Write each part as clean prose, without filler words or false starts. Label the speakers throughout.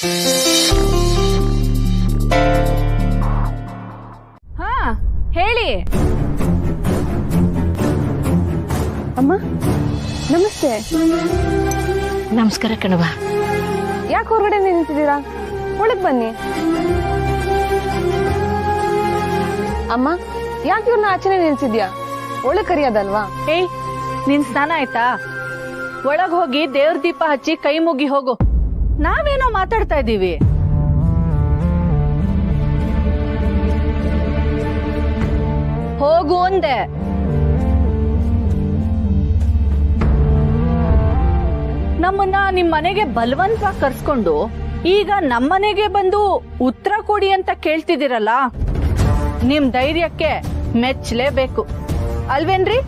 Speaker 1: ಹಾ ಹೇಳಿ.
Speaker 2: ಅಮ್ಮ ನಮಸ್ತೆ.
Speaker 3: ನಮಸ್ಕಾರ ಕಣವ.
Speaker 2: ಯಾಕೆ ಹೊರಗಡೆ ನಿಂತಿದ್ದೀರಾ? ಒಳಗ್ ಬನ್ನಿ. ಅಮ್ಮ ಯಾಕೆ ಇವ್ರನ್ನ ಆಚೆನೆ ನಿಲ್ಸಿದ್ಯಾ? ಒಳಗ್ ಕರಿಯೋದಲ್ವಾ?
Speaker 1: ಏಯ್, ನಿನ್ ಸ್ನಾನ ಆಯ್ತಾ? ಒಳಗ್ ಹೋಗಿ ದೇವ್ರ ದೀಪ ಹಚ್ಚಿ ಕೈ ಮುಗಿ ಹೋಗು. ನಾವೇನೋ ಮಾತಾಡ್ತಾ ಇದ್ದೀವಿ. ಹೋಗು ಅಂದೆ. ನಮ್ಮನ್ನ ನಿಮ್ ಮನೆಗೆ ಬಲವಂತವಾಗಿ ಕರ್ಸ್ಕೊಂಡು ಈಗ ನಮ್ಮನೆಗೆ ಬಂದು ಉತ್ತರ ಕೊಡಿ ಅಂತ ಕೇಳ್ತಿದ್ದೀರಲ್ಲ, ನಿಮ್ ಧೈರ್ಯಕ್ಕೆ ಮೆಚ್ಚಲೇಬೇಕು ಅಲ್ವೇನ್ರಿ?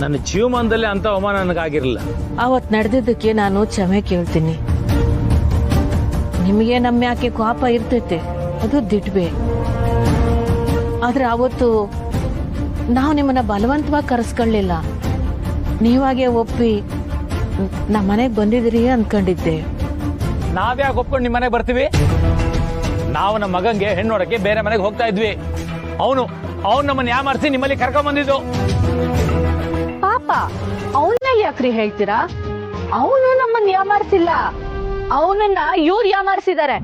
Speaker 4: ನನ್ನ ಜೀವಮಾನದಲ್ಲಿ ಅಂತ ಅವಮಾನ ನನಗಾಗಿರಲಿಲ್ಲ.
Speaker 3: ಅವತ್ ನಡೆದಿದ್ದಕ್ಕೆ ನಾನು ಕ್ಷಮೆ ಕೇಳ್ತೀನಿ. ನಿಮಗೆ ನಮ್ಮ ಯಾಕೆ ಕೋಪ ಇರ್ತೈತೆ, ಅದು ದಿಟ್ಬೆ. ಆದ್ರೆ ಅವತ್ತು ನಾವು ನಿಮ್ಮನ್ನ ಬಲವಂತವಾಗಿ ಕರೆಸ್ಕೊಳ್ಳಿಲ್ಲ. ನೀವಾಗೆ ಒಪ್ಪಿ ನಮ್ಮ ಮನೆಗೆ ಬಂದಿದ್ರಿ ಅನ್ಕೊಂಡಿದ್ದೆ.
Speaker 4: ನಾವ್ಯಾಕೆ ಒಪ್ಕೊಂಡು ನಿಮ್ಮ ಮನೆಗೆ ಬರ್ತೀವಿ? ನಾವು ನಮ್ಮ ಮಗಂಗೆ ಹೆಣ್ಣು ನೋಡಕ್ಕೆ ಬೇರೆ ಮನೆಗೆ ಹೋಗ್ತಾ ಇದ್ವಿ. ಅವನು ನಮ್ಮನ್ನ ಯಾಮಾರಿಸಿ ನಿಮ್ಮಲ್ಲಿ ಕರ್ಕೊಂಡ್ ಬಂದಿದ್ದು.
Speaker 1: ಪಾಪ ಅವನ್ನ ಯಾಕ್ರಿ ಹೇಳ್ತೀರಾ? ಅವನು ನಮ್ಮನ್ನ ಯಾಮಾರಿಸಿಲ್ಲ, ಅವನನ್ನ ಇವ್ರು ಯಾಮಾರಿಸಿದ್ದಾರೆ.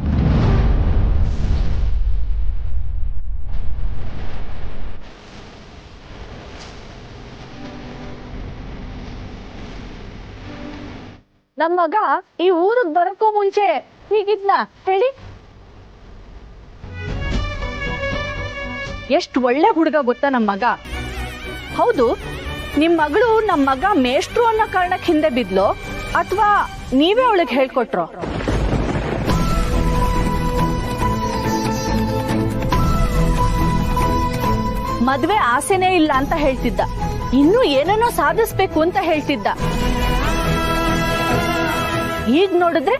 Speaker 1: ನಮ್ ಮಗ ಈ ಊರಿಗೆ ಬರಕ್ಕೂ ಮುಂಚೆ ಹೀಗಿದ್ನ ಹೇಳಿ? ಎಷ್ಟು ಒಳ್ಳೆ ಹುಡುಗ ಗೊತ್ತಾ ನಮ್ ಮಗ. ಹೌದು, ನಿಮ್ ಮಗಳು ನಮ್ ಮಗ ಮೇಷ್ಟ್ರು ಅನ್ನೋ ಕಾರಣಕ್ಕೆ ಹಿಂದೆ ಬಿದ್ಲೋ ಅಥವಾ ನೀವೇ ಅವಳಿಗೆ ಹೇಳ್ಕೊಟ್ರೋ? ಮದ್ವೆ ಆಸೆನೇ ಇಲ್ಲ ಅಂತ ಹೇಳ್ತಿದ್ದ, ಇನ್ನೂ ಏನೇನೋ ಸಾಧಿಸ್ಬೇಕು ಅಂತ ಹೇಳ್ತಿದ್ದ. ಈಗ ನೋಡಿದ್ರೆ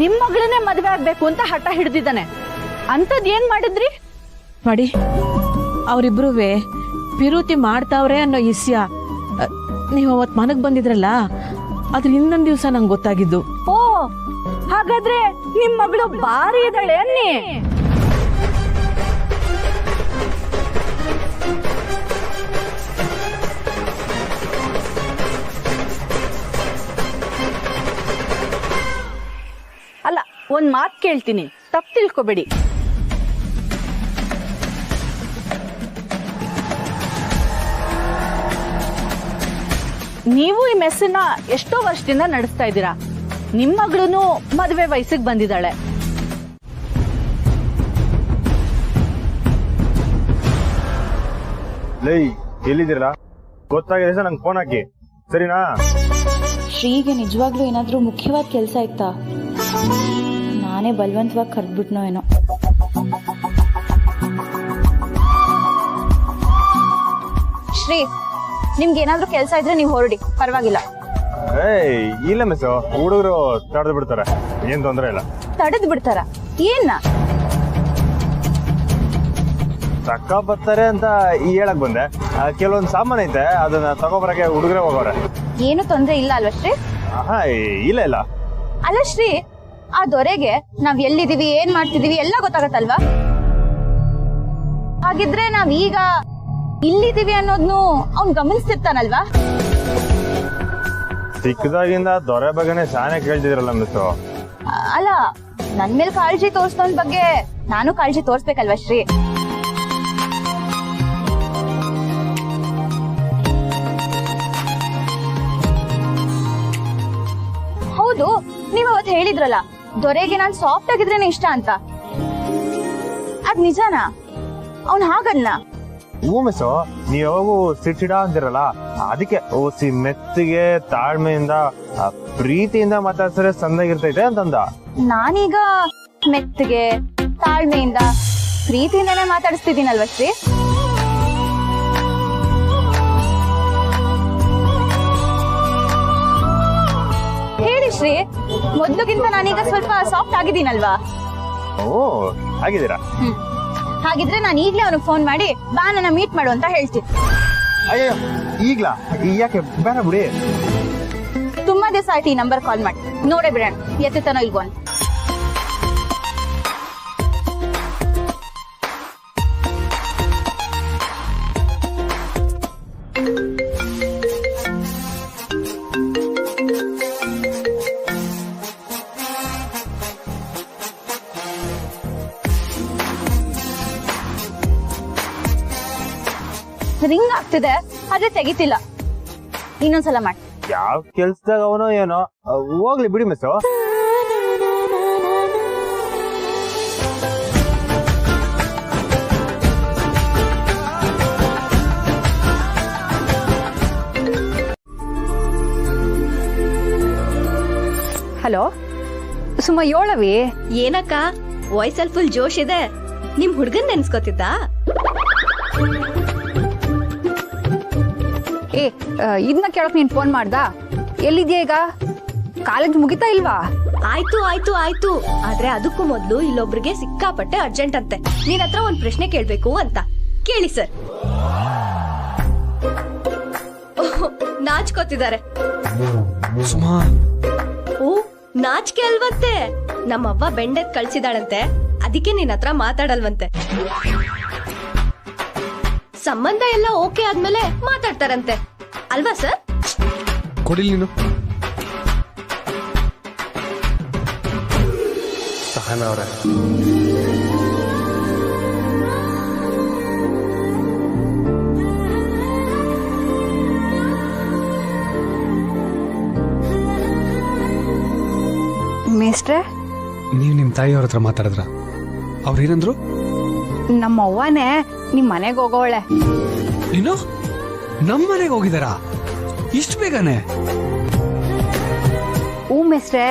Speaker 1: ನಿಮ್ ಮಗಳನ್ನೇ ಮದ್ವೆ ಆಗ್ಬೇಕು ಅಂತ ಹಠ ಹಿಡ್ದಿದ್ದಾನೆ. ಅಂತದ್ ಏನ್ ಮಾಡಿದ್ರಿ?
Speaker 3: ನೋಡಿ, ಅವರಿಬ್ರು ವಿರೋಧಿ ಮಾಡ್ತಾವ್ರೆ ಅನ್ನೋ ಇಸ್ಯ ನೀವು ಅವತ್ ಮನಗ್ ಬಂದಿದ್ರಲ್ಲ, ಅದ್ರ ಇನ್ನೊಂದ್ ದಿವ್ಸ ನಂಗೆ ಗೊತ್ತಾಗಿದ್ದು.
Speaker 1: ಓ, ಹಾಗಾದ್ರೆ ನಿಮ್ ಮಗಳು ಬಾರಿ ಇದ್ದಾಳೆ ಅನ್ನಿ. ಅಲ್ಲ, ಒಂದ್ ಮಾತ್ ಕೇಳ್ತೀನಿ, ತಪ್ಪು ತಿಳ್ಕೊಬೇಡಿ. ನೀವು ಈ ಮೆಸ್ಸನ್ನ ಎಷ್ಟೋ ವರ್ಷದಿಂದ ನಡೆಸ್ತಾ ಇದ್ದೀರಾ. ನಿಮ್ ಮಗಳೂನು ಮದುವೆ ವಯಸ್ಸಿಗೆ ಬಂದಿದ್ದಾಳೆ.
Speaker 5: ಲೈ, ಎಲ್ಲಿದ್ದೀರಾ? ಗೊತ್ತಾಗಿದೆ ಸರ್, ನಂಗೆ ಫೋನ್ ಹಾಕಿ, ಸರಿನಾ?
Speaker 6: ಶ್ರೀಗೆ ನಿಜವಾಗ್ಲೂ ಏನಾದ್ರೂ ಮುಖ್ಯವಾದ ಕೆಲಸ ಇತ್ತಾ? ನಾನೇ ಬಲವಂತವಾಗಿ ಕರೆದ್ಬಿಟ್ನೋ ಏನೋ.
Speaker 7: ಶ್ರೀ, ನಿಮ್ಗೆ ಏನಾದ್ರೂ ಕೆಲಸ ಇದ್ರೆ ನೀವು ಹೊರಡಿ, ಪರವಾಗಿಲ್ಲ.
Speaker 5: ಇಲ್ಲ ಮಿಸ್, ಹುಡುಗರು ತಡೆದು ಬಿಡ್ತಾರೆ, ಏನ್ ತೊಂದ್ರೆ ಇಲ್ಲ.
Speaker 7: ತಡೆದು ಬಿಡ್ತಾರ? ಏನ
Speaker 5: ತಕ್ಕ ಬರ್ತಾರೆ ಅಂತ ಹೇಳಕ್ ಬಂದೆ. ಕೆಲವೊಂದ್ ಸಾಮಾನ್ ಐತೆ, ಅದನ್ನ ತಗೋಬರಕ್ಕೆ ಹುಡುಗರೇ ಹೋಗೋರೆ.
Speaker 7: ಏನು ತೊಂದ್ರೆ ಇಲ್ಲ ಅಲ್ವಾ ಶ್ರೀ?
Speaker 5: ಇಲ್ಲ ಇಲ್ಲ.
Speaker 7: ಅಲ್ಲ ಶ್ರೀ, ಆ ದೊರೆಗೆ ನಾವ್ ಎಲ್ಲಿದೀವಿ, ಏನ್ ಮಾಡ್ತಿದೀವಿ ಎಲ್ಲ ಗೊತ್ತಾಗತ್ತಲ್ವಾ? ಹಾಗಿದ್ರೆ ನಾವ್ ಈಗ ಇಲ್ಲಿದೀವಿ ಅನ್ನೋದ್ನು ಅವ್ನ್ ಗಮನಿಸ್ತಿರ್ತಾನಲ್ವಾ?
Speaker 5: ಚಿಕ್ಕದಾಗಿಂದ ದೊರೆ ಬಗ್ಗೆನೆ ಶಾನೆ ಕೇಳ್ತಿದ್ರಲ್ಲ ಮಿಸ್.
Speaker 7: ಅಲ್ಲ, ನನ್ ಮೇಲೆ ಕಾಳಜಿ ತೋರ್ಸೋನ್ ಬಗ್ಗೆ ನಾನು ಕಾಳಜಿ ತೋರ್ಸ್ಬೇಕಲ್ವಾ ಶ್ರೀ? ಹೌದು, ನೀವ್ ಅವತ್ತು ಹೇಳಿದ್ರಲ್ಲ ದೊರೆಗೆ ನಾನ್ ಸಾಫ್ಟ್ ಆಗಿದ್ರೇನೆ ಇಷ್ಟ ಅಂತ. ಅದ್ ನಿಜಾನಾ? ಅವ್ನ್ ಹಾಗನ್ನ?
Speaker 5: ಹೂ ಮಿಸ್, ನೀವ್ ಯಾವಾಗೂ ಸಿಡ್ಸಿಡ ಅಂತಿರಲ್ಲ, ಅದಕ್ಕೆ ಓಸಿ ಮೆತ್ತಿಗೆ ತಾಳ್ಮೆಯಿಂದ ಪ್ರೀತಿಯಿಂದ ಮಾತಾಡ್ಸರೆ ಸಂದಾಗಿರ್ತೈತೆ ಅಂತಂದ.
Speaker 7: ನಾನೀಗ ಮೆತ್ತಗೆ ತಾಳ್ಮೆಯಿಂದ ಪ್ರೀತಿಯಿಂದಾನೇ ಮಾತಾಡಿಸ್ತಿದ್ದೀನಲ್ವ ಶ್ರೀ? ಹೇಳಿ ಶ್ರೀ, ಮೊದ್ಲಿಗಿಂತ ನಾನೀಗ ಸ್ವಲ್ಪ ಸಾಫ್ಟ್ ಆಗಿದ್ದೀನಲ್ವಾ?
Speaker 5: ಓ, ಆಗಿದ್ದೀರಾ?
Speaker 7: ಹಾಗಿದ್ರೆ ನಾನು ಈಗ್ಲೇ ಅವನಿಗೆ ಫೋನ್ ಮಾಡಿ ಬಾ ನನ್ನ ಮೀಟ್ ಮಾಡು ಅಂತ ಹೇಳ್ತೀನಿ.
Speaker 5: ಅಯ್ಯೋ, ಈಗ್ಲಾ? ಯಾಕೆ, ಬೇಡ ಬಿಡಿ.
Speaker 7: ತುಂಬಾ ದಿವಸ ಆಯ್ತು ಈ ನಂಬರ್ ಕಾಲ್ ಮಾಡಿ, ನೋಡೇ ಬಿಡೋಣ ಎತ್ತುತ್ತಾನೋ ಇಲ್ವೋ ಅಂತ. ರಿಂಗ್ ಆಗ್ತಿದೆ ಆದ್ರೆ ತೆಗಿತಿಲ್ಲ. ಇನ್ನೊಂದ್ಸಲ ಮಾಡಿ.
Speaker 5: ಯಾವ ಕೆಲ್ಸದಾಗ ಅವನೋ ಏನೋ, ಹೋಗ್ಲಿ ಬಿಡಿ ಮಿಸ್ಸು.
Speaker 1: ಹಲೋ ಸುಮ್ಮ ಯೋಳವಿ.
Speaker 8: ಏನಕ್ಕ ವಾಯ್ಸಲ್ಲಿ ಫುಲ್ ಜೋಶ್ ಇದೆ. ನಿಮ್ ಹುಡ್ಗನ್ ನೆನ್ಸ್ಕೊತಿದ್ದ?
Speaker 1: ಇದನ್ನ ಕೇಳಕ್ ನೀನ್ ಫೋನ್ ಮಾಡ್ದ? ಎಲ್ಲಿದ್ಯಾ ಈಗ? ಕಾಲೇಜ್ ಮುಗಿತಾ ಇಲ್ವಾ?
Speaker 8: ಆಯ್ತು ಆಯ್ತು ಆಯ್ತು, ಆದ್ರೆ ಅದಕ್ಕೂ ಮೊದ್ಲು ಇಲ್ಲೊಬ್ರಿಗೆ ಸಿಕ್ಕಾಪಟ್ಟೆ ಅರ್ಜೆಂಟ್ ಅಂತೆ. ನಿನ್ ಹತ್ರ ಒಂದ್ ಪ್ರಶ್ನೆ ಕೇಳ್ಬೇಕು ಅಂತ. ಕೇಳಿ ಸರ್. ನಾಚ್ಕೋತಿದ್ದಾರೆ. ಓ ನಾಚಿಕೆ ಅಲ್ವಂತೆ. ನಮ್ಮವ್ವ ಬೆಂಡೆತ್ ಕಳ್ಸಿದಾಳಂತೆ, ಅದಕ್ಕೆ ನಿನ್ ಹತ್ರ ಮಾತಾಡಲ್ವಂತೆ. ಸಂಬಂಧ ಎಲ್ಲ ಓಕೆ ಆದ್ಮೇಲೆ ಮಾತಾಡ್ತಾರಂತೆ ಅಲ್ವಾ ಸರ್?
Speaker 9: ಕೊಡಿಲ್ ನೀನು ಸಹನ ಅವ್ರೆ.
Speaker 1: ಮೇಸ್ಟ್ರೆ,
Speaker 9: ನೀವ್ ನಿಮ್ ತಾಯಿಯವ್ರ ಹತ್ರ ಮಾತಾಡಿದ್ರ? ಅವ್ರೇನಂದ್ರು?
Speaker 1: ನಮ್ಮ ಅವ್ವನೇ ನಿಮ್ ಮನೆಗೆ ಹೋಗೋಳೆ.
Speaker 9: ನೀನು ನಮ್ಮ ಮನೆಗೆ ಹೋಗಿದಾರಾ ಇಷ್ಟು ಬೇಗನೆ?
Speaker 1: ಮೇಸ್ಟ್ರೆ,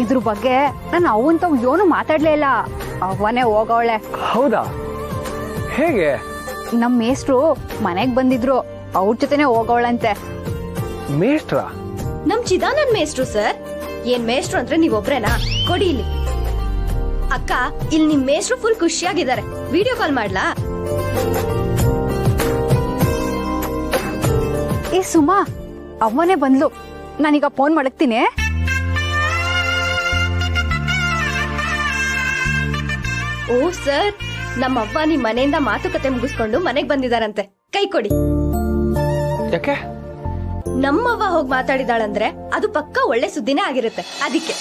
Speaker 1: ಇದ್ರ ಬಗ್ಗೆ ನಾನು ಅವಂತ ಏನು ಮಾತಾಡ್ಲೇ ಇಲ್ಲ. ಅವ್ವನೇ ಹೋಗೋಳೆ.
Speaker 10: ಹೌದಾ? ಹೇಗೆ?
Speaker 1: ನಮ್ ಮೇಸ್ಟ್ರು ಮನೆಗ್ ಬಂದಿದ್ರು, ಅವ್ರ ಜೊತೆನೆ ಹೋಗೋಳಂತೆ.
Speaker 10: ಮೇಸ್ಟ್ರ?
Speaker 8: ನಮ್ ಚಿದಾನಂದ್ ಮೇಷ್ಟ್ರು ಸರ್. ಏನ್ ಮೇಷ್ಟ್ರು ಅಂದ್ರೆ ನೀವೊಬ್ರೇನಾ? ಕೊಡಿ ಇಲ್ಲಿ. ಅಕ್ಕ, ಇಲ್ಲಿ ನಿಮ್ ಮೇಷ್ಟ್ರು ಫುಲ್ ಖುಷಿಯಾಗಿದ್ದಾರೆ. ವಿಡಿಯೋ ಕಾಲ್ ಮಾಡ್ಲಾ?
Speaker 1: ಏ ಸುಮಾ, ಅವನೇ ಬಂದ್ಲು. ನಾನೀಗ ಫೋನ್ ಮಾಡಕ್ತೀನಿ.
Speaker 8: ಓ ಸರ್, ನಮ್ಮವ್ವ ನಿಮ್ ಮನೆಯಿಂದ ಮಾತುಕತೆ ಮುಗಿಸ್ಕೊಂಡು ಮನೆಗ್ ಬಂದಿದಾರಂತೆ. ಕೈ ಕೊಡಿ.
Speaker 10: ಯಾಕೆ?
Speaker 8: ನಮ್ಮವ್ವ ಹೋಗಿ ಮಾತಾಡಿದಾಳಂದ್ರೆ ಅದು ಪಕ್ಕ ಒಳ್ಳೆ ಸುದ್ದಿನೇ ಆಗಿರುತ್ತೆ, ಅದಕ್ಕೆ.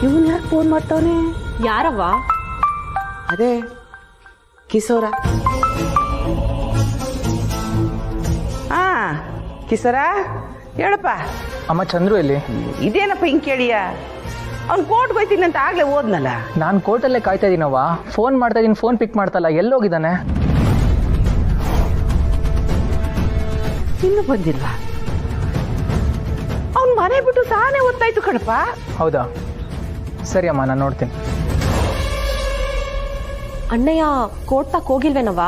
Speaker 3: ಇವನ್ ಯಾಕೆ ಫೋನ್ ಮಾಡ್ತಾವನೆ? ಯಾರವ್ವ?
Speaker 11: ಅದೇ ಕಿಶೋರ. ಹಾ ಕಿಶೋರ, ಹೇಳಪ್ಪ.
Speaker 10: ಅಮ್ಮ, ಚಂದ್ರು ಎಲ್ಲಿ?
Speaker 11: ಇದೇನಪ್ಪ ಹಿಂಗ್ ಕೇಳಿಯ? ಅವ್ನು ಕೋರ್ಟ್ಗೆ ಹೋಯ್ತೀನಿ ಅಂತ ಆಗ್ಲೇ ಓದ್ನಲ್ಲ.
Speaker 10: ನಾನು ಕೋರ್ಟಲ್ಲೇ ಕಾಯ್ತಾ ಇದೀನವ್ವ. ಫೋನ್ ಮಾಡ್ತಾ ಇದೀನಿ, ಫೋನ್ ಪಿಕ್ ಮಾಡ್ತಲ್ಲ. ಎಲ್ಲೋಗಿದ್ದಾನೆ?
Speaker 11: ಇನ್ನೂ ಬಂದಿಲ್ವಾ? ಅವ್ನ್ ಮನೆ ಬಿಟ್ಟು ತಾನೇ ಓದ್ತಾಯ್ತು ಕಣಪ್ಪ.
Speaker 10: ಹೌದಾ? ಸರಿ ಅಮ್ಮ, ನಾನು ನೋಡ್ತೀನಿ.
Speaker 2: ಅಣ್ಣಯ್ಯ ಕೋರ್ಟ್ ತಕ್ ಹೋಗಿಲ್ವೇನವ್ವ?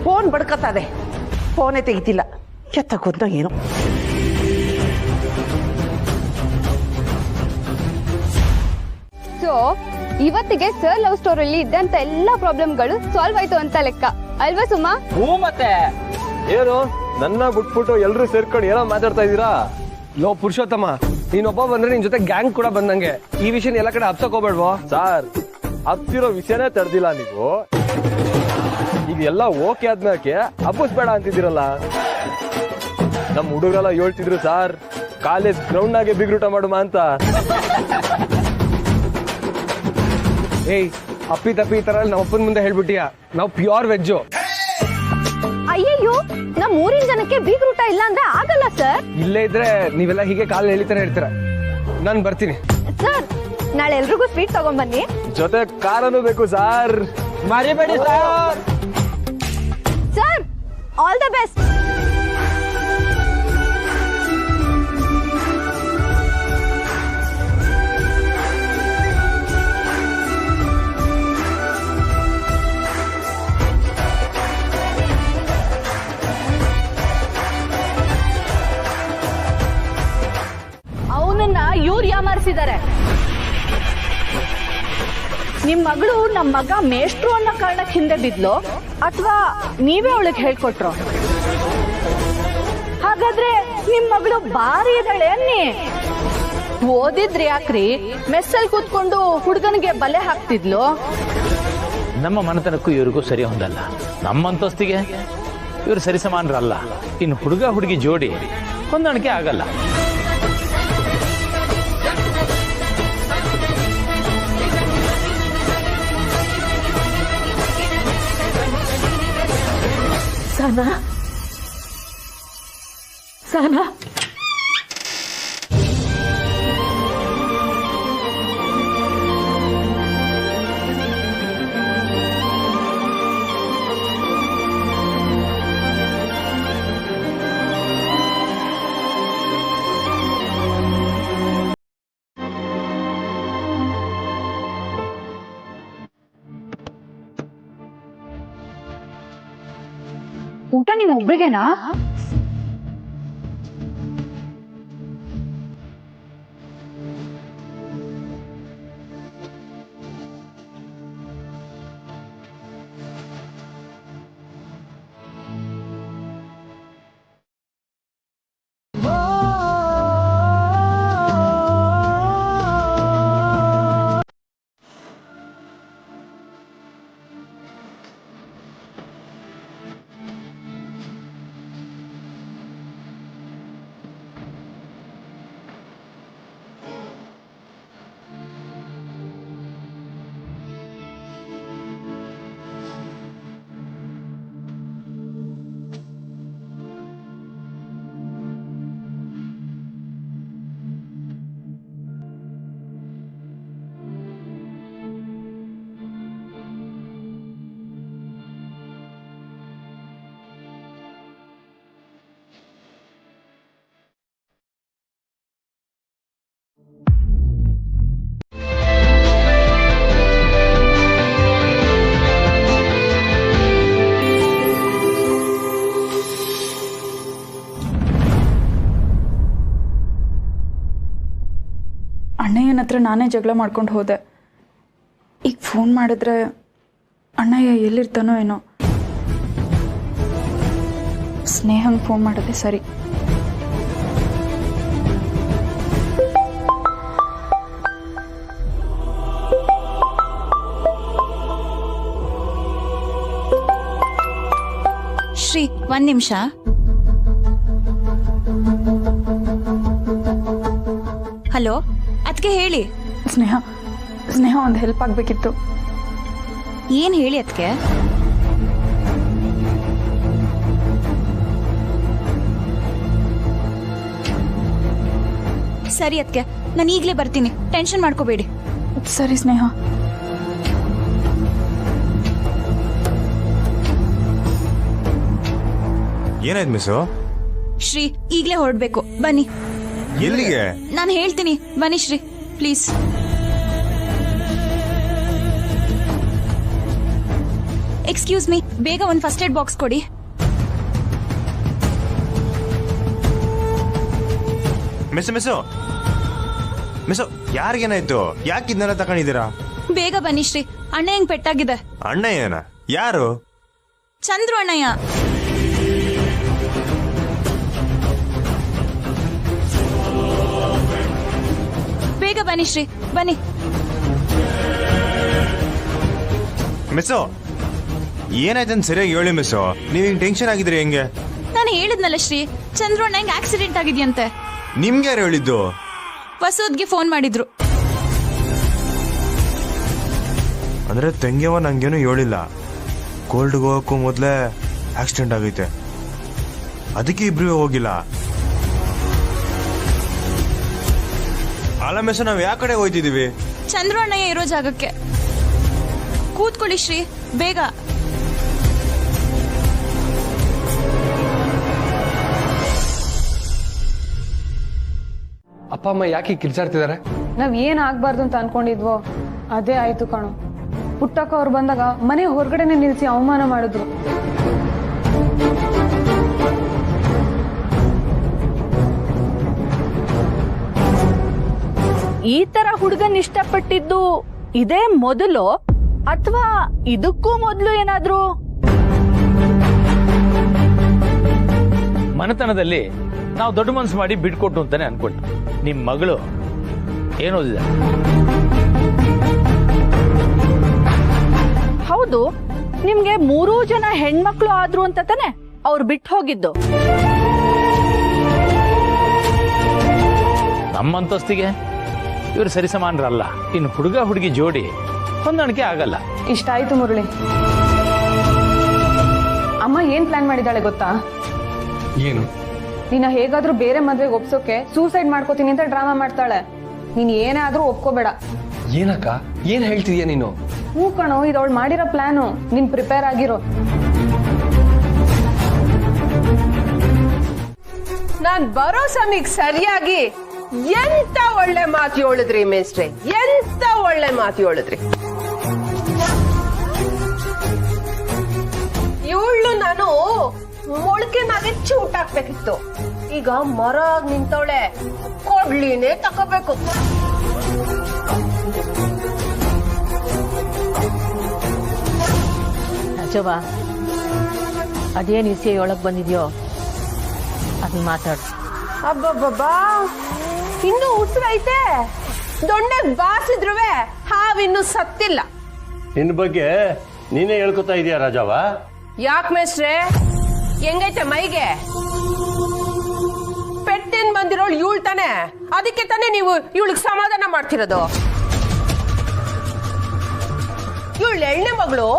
Speaker 11: ಫೋನ್ ಬಡ್ಕತ್ತದೆ, ಫೋನೇ ತೆಗಿತಿಲ್ಲ. ಎತ್ತಕ್ಕೊಂತ ಏನೋ.
Speaker 7: ಸೊ ಇವತ್ತಿಗೆ ಸರ್ ಲವ್ ಸ್ಟೋರಿಯಲ್ಲಿ ಇದ್ದಂತ ಎಲ್ಲಾ ಪ್ರಾಬ್ಲಮ್ಗಳು ಸಾಲ್ವ್ ಆಯ್ತು ಅಂತ ಲೆಕ್ಕ ಅಲ್ವಾ ಸುಮಾ?
Speaker 10: ಹೂ, ಮತ್ತೆ
Speaker 5: ಏನು ನನ್ನ ಬಿಟ್ಬಿಟ್ಟು ಎಲ್ರು ಸೇರ್ಕೊಂಡು ಏನೋ ಮಾತಾಡ್ತಾ ಇದೀರಾ?
Speaker 10: ಲೋ ಪುರುಷೋತ್ತಮ, ನೀನೊಬ್ಬ ಬಂದ್ರೆ ನಿನ್ ಜೊತೆ ಗ್ಯಾಂಗ್ ಕೂಡ ಬಂದಂಗೆ. ಈ ವಿಷಯ ಎಲ್ಲ ಕಡೆ ಹಬ್ಸಕ್ ಹೋಗ್ಬೇಡ್ವೋ?
Speaker 5: ಸಾರ್, ಹಬ್ಸಿರೋ ವಿಷಯನೇ ತಡೆದಿಲ್ಲ ನೀವು. ಈಗ ಎಲ್ಲ ಓಕೆ ಆದ್ಮೇಲೆ ಹಬ್ಬಿಸ್ಬೇಡ ಅಂತಿದ್ದೀರಲ್ಲ. ನಮ್ ಹುಡುಗರೆಲ್ಲ ಹೇಳ್ತಿದ್ರು ಸಾರ್, ಕಾಲೇಜ್ ಗ್ರೌಂಡ್ ನಾಗೆ ಬಿಗ್ರೂಟ ಮಾಡುವ ಅಂತ.
Speaker 10: ಏಯ್, ಅಪ್ಪಿ ತಪ್ಪಿ ಈ ತರ ನಮ್ಮ ಅಪ್ಪನ ಮುಂದೆ ಹೇಳ್ಬಿಟ್ಟಿಯ. ನಾವು ಪ್ಯೂರ್ ವೆಜ್ಜು.
Speaker 7: ಅಯ್ಯಯ್ಯೋ, ನಮ್ ಊರಿನ ಜನಕ್ಕೆ ಬೀಗ್ರೂಟ ಇಲ್ಲ ಅಂದ್ರೆ ಆಗಲ್ಲ ಸರ್.
Speaker 10: ಇಲ್ಲೇ ಇದ್ರೆ ನೀವೆಲ್ಲ ಹೀಗೆ ಕಾಲ್ ಎಳಿತಾನೆ ಇರ್ತೀರ. ನಾನ್ ಬರ್ತೀನಿ
Speaker 7: ಸರ್. ನಾಳೆ ಎಲ್ರಿಗೂ ಸ್ವೀಟ್ ತಗೊಂಡ್ಬನ್ನಿ.
Speaker 5: ಜೊತೆ ಕಾರನು ಬೇಕು ಸಾರ್,
Speaker 10: ಮರಿಬೇಡಿ sir.
Speaker 7: Sir, all the best.
Speaker 1: ಅವನನ್ನ ಇವ್ರು ಯಾಮಾರಿಸಿದ್ದಾರೆ. ನಿಮ್ ಮಗಳು ನಮ್ ಮಗ ಮೇಷ್ಟ್ರು ಅನ್ನೋ ಕಾರಣಕ್ಕೆ ಹಿಂದೆ ಬಿದ್ಲು, ಅಥವಾ ನೀವೇ ಅವಳಿಗೆ ಹೇಳ್ಕೊಟ್ರು? ಹಾಗಾದ್ರೆ ನಿಮ್ ಮಗಳು ಬಾರಿ ಇದ್ದಾಳೆ ಅನ್ನಿ. ಓದಿದ್ರಿ ಯಾಕ್ರಿ ಮೆಸ್ಸಲ್ಲಿ ಕೂತ್ಕೊಂಡು ಹುಡುಗನಿಗೆ ಬಲೆ ಹಾಕ್ತಿದ್ಲು.
Speaker 4: ನಮ್ಮ ಮನೆತನಕ್ಕೂ ಇವ್ರಿಗೂ ಸರಿ ಹೊಂದಲ್ಲ. ನಮ್ಮ ಅಂತಸ್ತಿಗೆ ಇವರು ಸರಿಸಮಾನರಲ್ಲ. ಇನ್ನು ಹುಡುಗ ಹುಡುಗಿ ಜೋಡಿ ಹೊಂದಾಣಿಕೆ ಆಗಲ್ಲ.
Speaker 3: ಸಹನಾ ಸಹನಾ
Speaker 7: ಊಟ ನಿಮ್ ಒಬ್ರಿಗೆನಾ?
Speaker 6: ಅಣ್ಣಯ್ಯನ ಹತ್ರ ನಾನೇ ಜಗಳ ಮಾಡ್ಕೊಂಡು ಹೋದೆ. ಈಗ ಫೋನ್ ಮಾಡಿದ್ರೆ ಅಣ್ಣಯ್ಯ ಎಲ್ಲಿರ್ತಾನೋ ಏನೋ. ಸ್ನೇಹಂಗೆ ಫೋನ್ ಮಾಡೋದೇ ಸರಿ.
Speaker 7: ಶ್ರೀ, ಒಂದ್ ನಿಮಿಷ. ಹಲೋ, ಅದಕ್ಕೆ ಹೇಳಿ.
Speaker 6: ಸ್ನೇಹ ಸ್ನೇಹ ಒಂದು ಹೆಲ್ಪ್ ಆಗಬೇಕಿತ್ತು.
Speaker 7: ಏನ್ ಹೇಳಿ ಅದಕ್ಕೆ? ಸರಿ ಅದಕ್ಕೆ, ನಾನು ಈಗಲೇ ಬರ್ತೀನಿ, ಟೆನ್ಷನ್ ಮಾಡ್ಕೋಬೇಡಿ.
Speaker 6: ಸರಿ ಸ್ನೇಹ.
Speaker 12: ಏನಾಯ್ತು ಮಿಸ್ಸು?
Speaker 7: ಶ್ರೀ, ಈಗಲೇ ಹೊರಡ್ಬೇಕು, ಬನ್ನಿ.
Speaker 12: ಎಲ್ಲಿಗೆ?
Speaker 7: ನಾನು ಹೇಳ್ತೀನಿ, ಬನ್ನಿ ಶ್ರೀ ಪ್ಲೀಸ್. ಎಕ್ಸ್ಕ್ಯೂಸ್ ಮೀ, ಬೇಗ ಒಂದು ಫಸ್ಟ್ ಏಡ್ ಬಾಕ್ಸ್ ಕೊಡಿ.
Speaker 12: ಮಿಸ್ಸು ಯಾರಿಗೇನಾಯ್ತು? ಯಾಕೆ ಇದನ್ನೆಲ್ಲ ತಗೊಂಡಿದ್ದೀರಾ?
Speaker 7: ಬೇಗ ಬನ್ನಿ ಶ್ರೀ, ಅಣ್ಣ ಹೆಂಗ್ ಪೆಟ್ಟಾಗಿದೆ.
Speaker 12: ಅಣ್ಣಯ್ಯನ? ಯಾರು?
Speaker 7: ಚಂದ್ರು ಅಣ್ಣಯ್ಯ. ಬೇಗ ಬನ್ನಿ ಶ್ರೀ, ಬನ್ನಿ.
Speaker 12: ಮಿಸ್ಸು ಏನಾಯ್ತಂತ ಸರಿಯಾಗಿ ಹೇಳಿ ಮಿಸ್ಸು. ನೀವ್ ಹಿಂಗ್ ಟೆನ್ಷನ್ ಆಗಿದ್ರಿ ಹೆಂಗೆ?
Speaker 7: ನಾನು ಹೇಳಿದ್ನಲ್ಲ ಶ್ರೀ, ಚಂದ್ರು ಅಣ್ಣ ಹೆಂಗ್ ಆಕ್ಸಿಡೆಂಟ್ ಆಗಿದ್ಯಂತೆ.
Speaker 12: ನಿಮ್ಗೆ ಯಾರು ಹೇಳಿದ್ದು?
Speaker 7: ವಸೂದ್ಗೆ ಫೋನ್ ಮಾಡಿದ್ರು.
Speaker 12: ಅಂದ್ರೆ ತಂಗಿಯವ ನಂಗೇನು ಹೇಳಿಲ್ಲ. ಕೋಲ್ಡ್ಗೆ ಹೋಗಕ್ಕೂ ಮೊದ್ಲೇ ಆಕ್ಸಿಡೆಂಟ್ ಆಗೈತೆ, ಅದಕ್ಕೆ ಇಬ್ರಿಗೂ ಹೋಗಿಲ್ಲ. ಅಲ್ಲ ಮಿಸ್, ನಾವ್ ಯಾವ ಕಡೆ ಹೋಯ್ತಿದೀವಿ?
Speaker 7: ಚಂದ್ರು ಅಣ್ಣಯ್ಯ ಇರೋ ಜಾಗಕ್ಕೆ. ಕೂತ್ಕೊಳ್ಳಿ ಶ್ರೀ, ಬೇಗ.
Speaker 10: ಅಪ್ಪ ಅಮ್ಮ ಯಾಕೆ ಕಿರ್ಚಾಡ್ತಿದ್ದಾರೆ?
Speaker 2: ನಾವ್ ಏನ್ ಆಗ್ಬಾರ್ದು ಅಂತ ಅನ್ಕೊಂಡಿದ್ವೋ ಅದೇ ಆಯ್ತು ಕಣೋ. ಪುಟ್ಟಕ್ಕ ಅವ್ರು ಬಂದಾಗ ಮನೆ ಹೊರಗಡೆನೆ ನಿಲ್ಸಿ ಅವಮಾನ ಮಾಡಿದ್ರು.
Speaker 1: ಈ ತರ ಹುಡುಗನ್ ಇಷ್ಟಪಟ್ಟಿದ್ದು ಇದೇ ಮೊದಲು ಅಥವಾ ಇದಕ್ಕೂ ಮೊದಲು ಏನಾದ್ರು?
Speaker 4: ಮನೆತನದಲ್ಲಿ ನಾವು ದೊಡ್ಡ ಮನಸ್ಸು ಮಾಡಿ ಬಿಟ್ಕೊಟ್ಟು ಅಂತಾನೆ ಅನ್ಕೊಂಡ್ರು. ನಿಮ್ ಮಗಳು ಏನು ಓದಿದೆ?
Speaker 1: ಹೌದು, ನಿಮ್ಗೆ 3 ಜನ ಹೆಣ್ಮಕ್ಳು ಆದ್ರು ಅಂತ ತಾನೆ ಅವ್ರು ಬಿಟ್ಟು ಹೋಗಿದ್ದು.
Speaker 4: ನಮ್ಮಂತಸ್ತಿಗೆ ಇವರು ಸರಿಸಮಾನರಲ್ಲ. ಇನ್ನು ಹುಡುಗ ಹುಡುಗಿ ಜೋಡಿ ಹೊಂದಾಣಿಕೆ ಆಗಲ್ಲ.
Speaker 2: ಇಷ್ಟ ಆಯ್ತು ಮುರಳಿ. ಅಮ್ಮ ಏನ್ ಪ್ಲಾನ್ ಮಾಡಿದಾಳೆ ಗೊತ್ತಾ?
Speaker 10: ಏನು?
Speaker 2: ನಿನ್ನ ಹೇಗಾದ್ರೂ ಬೇರೆ ಮದ್ವೆಗೆ ಒಪ್ಸೋಕೆ ಸೂಸೈಡ್ ಮಾಡ್ಕೋತೀನಿ ಅಂತ ಡ್ರಾಮಾ ಮಾಡ್ತಾಳೆ. ನೀನ್ ಏನೇ ಆದ್ರೂ ಒಪ್ಕೋಬೇಡ.
Speaker 10: ಏನಕ್ಕ ಏನ್ ಹೇಳ್ತಿದ್ಯಾ ನೀನು?
Speaker 2: ಹ್ಞೂ ಕಣೋ, ಇದು ಅವಳು ಮಾಡಿರೋ ಪ್ಲಾನು. ನೀನ್ ಪ್ರಿಪೇರ್ ಆಗಿರೋ.
Speaker 11: ನಾನ್ ಬರೋ ಸಮಯಕ್ಕೆ ಸರಿಯಾಗಿ ಎಂತ ಒಳ್ಳೆ ಮಾತು ಹೇಳಿದ್ರಿ ಮೇಸ್ಟ್ರೆ, ಎಂತ ಒಳ್ಳೆ ಮಾತು ಹೇಳಿದ್ರಿ. ಇವಳು ನಾನು ಮೊಳಕೆ ನಾಗೆಚ್ಚಿ ಊಟ ಹಾಕ್ಬೇಕಿತ್ತು. ಈಗ ಮರ ನಿಂತವಳೆ, ಕೊಡ್ಲಿನೇ ತಕೋಬೇಕು.
Speaker 3: ರಾಜವ್ವ, ಅದೇನು ವಿಷಯ ಒಳಗೆ ಬಂದಿದ್ಯೋ ಅದನ್ನ ಮಾತಾಡು.
Speaker 11: ಅಬ್ಬಬ್ಬಬ್ಬಾ, ಇನ್ನು ಉಸಿರೈತೆ. ದೊಣ್ಣೆ ಬಾಸಿದ್ರುವೆ ಹಾವಿನ್ನು ಸತ್ತಿಲ್ಲ.
Speaker 13: ನಿನ್ನ ಬಗ್ಗೆ ನೀನೇ ಹೇಳ್ಕೊತಾ ಇದೀಯ ರಾಜವ್ವ?
Speaker 11: ಯಾಕೆ ಮೇಸ್ಟ್ರೆ, ಹೆಂಗೈತೆ ಮೈಗೆ? ಪೆಟ್ಟಿನ ಬಂದಿರೋಳು ಇವಳು ತಾನೆ, ಅದಕ್ಕೆ ತಾನೇ ನೀವು ಇವಳಿಗೆ ಸಮಾಧಾನ ಮಾಡ್ತಿರೋದು. ಇವಳು 2ನೇ ಮಗಳು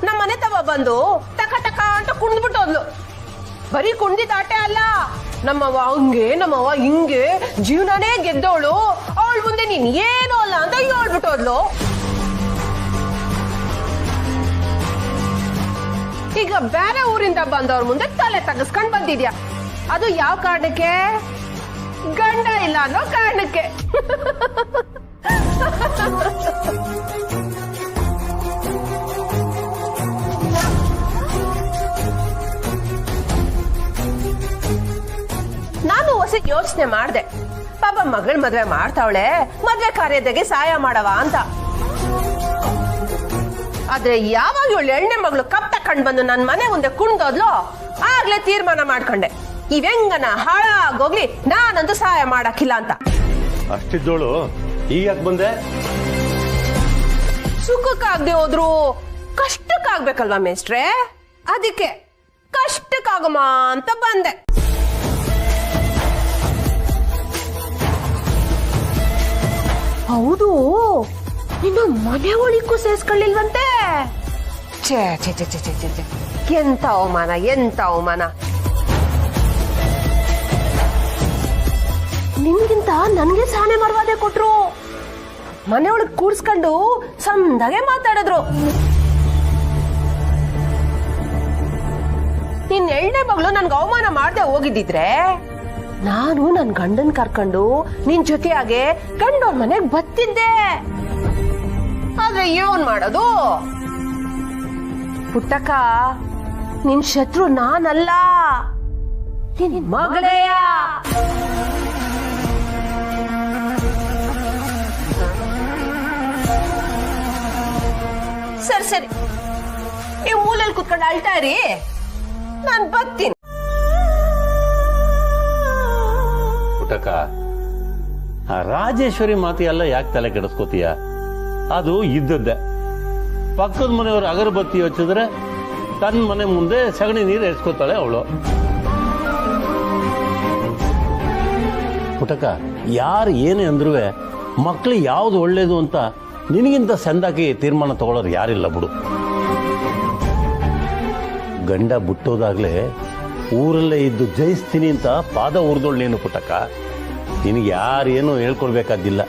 Speaker 11: ನಮ್ಮ ಮನೆ ತವ ಬಂದು ಟಕ ಟಕ ಅಂತ ಕುಣಿದ್ಬಿಟ್ಟು ಹೋದ್ಲು. ಬರೀ ಕುಣಿದಾಟೆ ಅಲ್ಲ, ನಮ್ಮವ್ವ ಹಂಗೆ ನಮ್ಮವ್ವ ಹಿಂಗೆ ಜೀವನನೇ ಗೆದ್ದವಳು. ಅವಳ ಮುಂದೆ ನೀನ್ ಏನೂ ಅಲ್ಲ ಅಂತ ಹೇಳ್ಬಿಟ್ಟು ಹೋದ್ಲು. ಈಗ ಬೇರೆ ಊರಿಂದ ಬಂದವ್ರ ಮುಂದೆ ತಲೆ ತಗಸ್ಕೊಂಡ್ ಬಂದಿದ್ಯಾ. ಅದು ಯಾವ ಕಾರಣಕ್ಕೆ? ಗಂಡ ಇಲ್ಲ ಅನ್ನೋ ಕಾರಣಕ್ಕೆ. ನಾನು ಹೊಸ ಯೋಚನೆ ಮಾಡ್ದೆ, ಪಾಪ ಮಗಳ ಮದ್ವೆ ಮಾಡ್ತಾವಳೆ, ಮದ್ವೆ ಕಾರ್ಯದಾಗೆ ಸಹಾಯ ಮಾಡವ ಅಂತ. ಆದ್ರೆ ಯಾವಾಗ ಇವಳು 2ನೇ ಮಗಳು ಕಪ್ ತಕೊಂಡ್ ಬಂದು ನನ್ನ ಮನೆ ಮುಂದೆ ಕುಣ್ದೋದ್ಲು, ಆಗ್ಲೇ ತೀರ್ಮಾನ ಮಾಡ್ಕೊಂಡೆ, ಇವೆಂಗನ ಹಾಳಾಗೋಗ್ಲಿ, ನಾನಂತೂ ಸಹಾಯ ಮಾಡಕ್ಕಿಲ್ಲ ಅಂತ.
Speaker 13: ಅಷ್ಟಿದ್ದೋಳು ಈಗ ಯಾಕೆ ಬಂದೆ?
Speaker 11: ಸುಖಕ್ಕಾಗದೆ ಹೋದ್ರು ಕಷ್ಟಕ್ಕಾಗ್ಬೇಕಲ್ವಾ ಮೇಸ್ಟ್ರೆ, ಅದಕ್ಕೆ ಕಷ್ಟಕ್ಕಾಗಮ್ಮ ಅಂತ ಬಂದೆ. ಹೌದು, ಇನ್ನು ಮನೆ ಒಳಿಗೂ ಸೇರ್ಸ್ಕೊಳ್ಳಿಲ್ವಂತೆ. ಛೇ ಛೇ ಛೇ ಛೇ ಛೇ ಛೇ, ಎಂತ ಅವಮಾನ, ಎಂತ ಅವಮಾನ. ನಿಮ್ಗಿಂತ ನನ್ಗೆ ಸಾನೆ ಮರ್ವಾದೆ ಕೊಟ್ರು. ಮನೆ ಒಳಗ್ ಕೂಡ್ಸ್ಕೊಂಡು ಸಂದಾಗೆ ಮಾತಾಡಿದ್ರು. ನಿನ್ 2ನೇ ಮಗಳು ನನ್ಗೆ ಅವಮಾನ ಮಾಡ್ದೆ ಹೋಗಿದ್ದಿದ್ರೆ ನಾನು ನನ್ ಗಂಡನ್ ಕರ್ಕೊಂಡು ನಿನ್ ಜೊತೆಯಾಗೆ ಗಂಡೋರ್ ಮನೆಗ್ ಬತ್ತಿದ್ದೆ. ಆದ್ರೆ ಏನ್ ಮಾಡೋದು ಪುಟ್ಟಕ್ಕ, ನಿನ್ ಶತ್ರು ನಾನಲ್ಲ, ನಿನ್ ಮಗಳೇಯ. ಸರಿ ಸರಿ, ನೀವು ಮೂಲೆಯಲ್ಲಿ ಕುತ್ಕೊಂಡು ಅಳ್ತಾ ಇರಿ, ನಾನ್ ಬರ್ತೀನಿ.
Speaker 13: ಪುಟ್ಟಕ್ಕ, ಆ ರಾಜೇಶ್ವರಿ ಮಾತು ಎಲ್ಲ ಯಾಕೆ ತಲೆ ಕೆಡಿಸ್ಕೋತೀಯ? ಅದು ಇದ್ದದ್ದೆ. ಪಕ್ಕದ ಮನೆಯವರು ಅಗರಬತ್ತಿ ಹಚ್ಚಿದ್ರೆ ತನ್ನ ಮನೆ ಮುಂದೆ ಸಗಣಿ ನೀರು ಎಸ್ಕೋತಾಳೆ ಅವಳು. ಪುಟ್ಟಕ್ಕ, ಯಾರು ಏನೇ ಅಂದ್ರೂ ಮಕ್ಳಿಗೆ ಯಾವ್ದು ಒಳ್ಳೇದು ಅಂತ ನಿನಗಿಂತ ಸಂದಾಕಿ ತೀರ್ಮಾನ ತಗೊಳ್ಳೋರು ಯಾರಿಲ್ಲ ಬಿಡು. ಗಂಡ ಬಿಟ್ಟೋದಾಗ್ಲೇ ಊರಲ್ಲೇ ಇದ್ದು ಜಯಿಸ್ತೀನಿ ಅಂತ ಪಾದ ಉರ್ದೋಳು ನೀನು ಪುಟ್ಟಕ್ಕ. ನಿನಗೆ ಯಾರೇನು ಹೇಳ್ಕೊಡ್ಬೇಕಾದಿಲ್ಲ.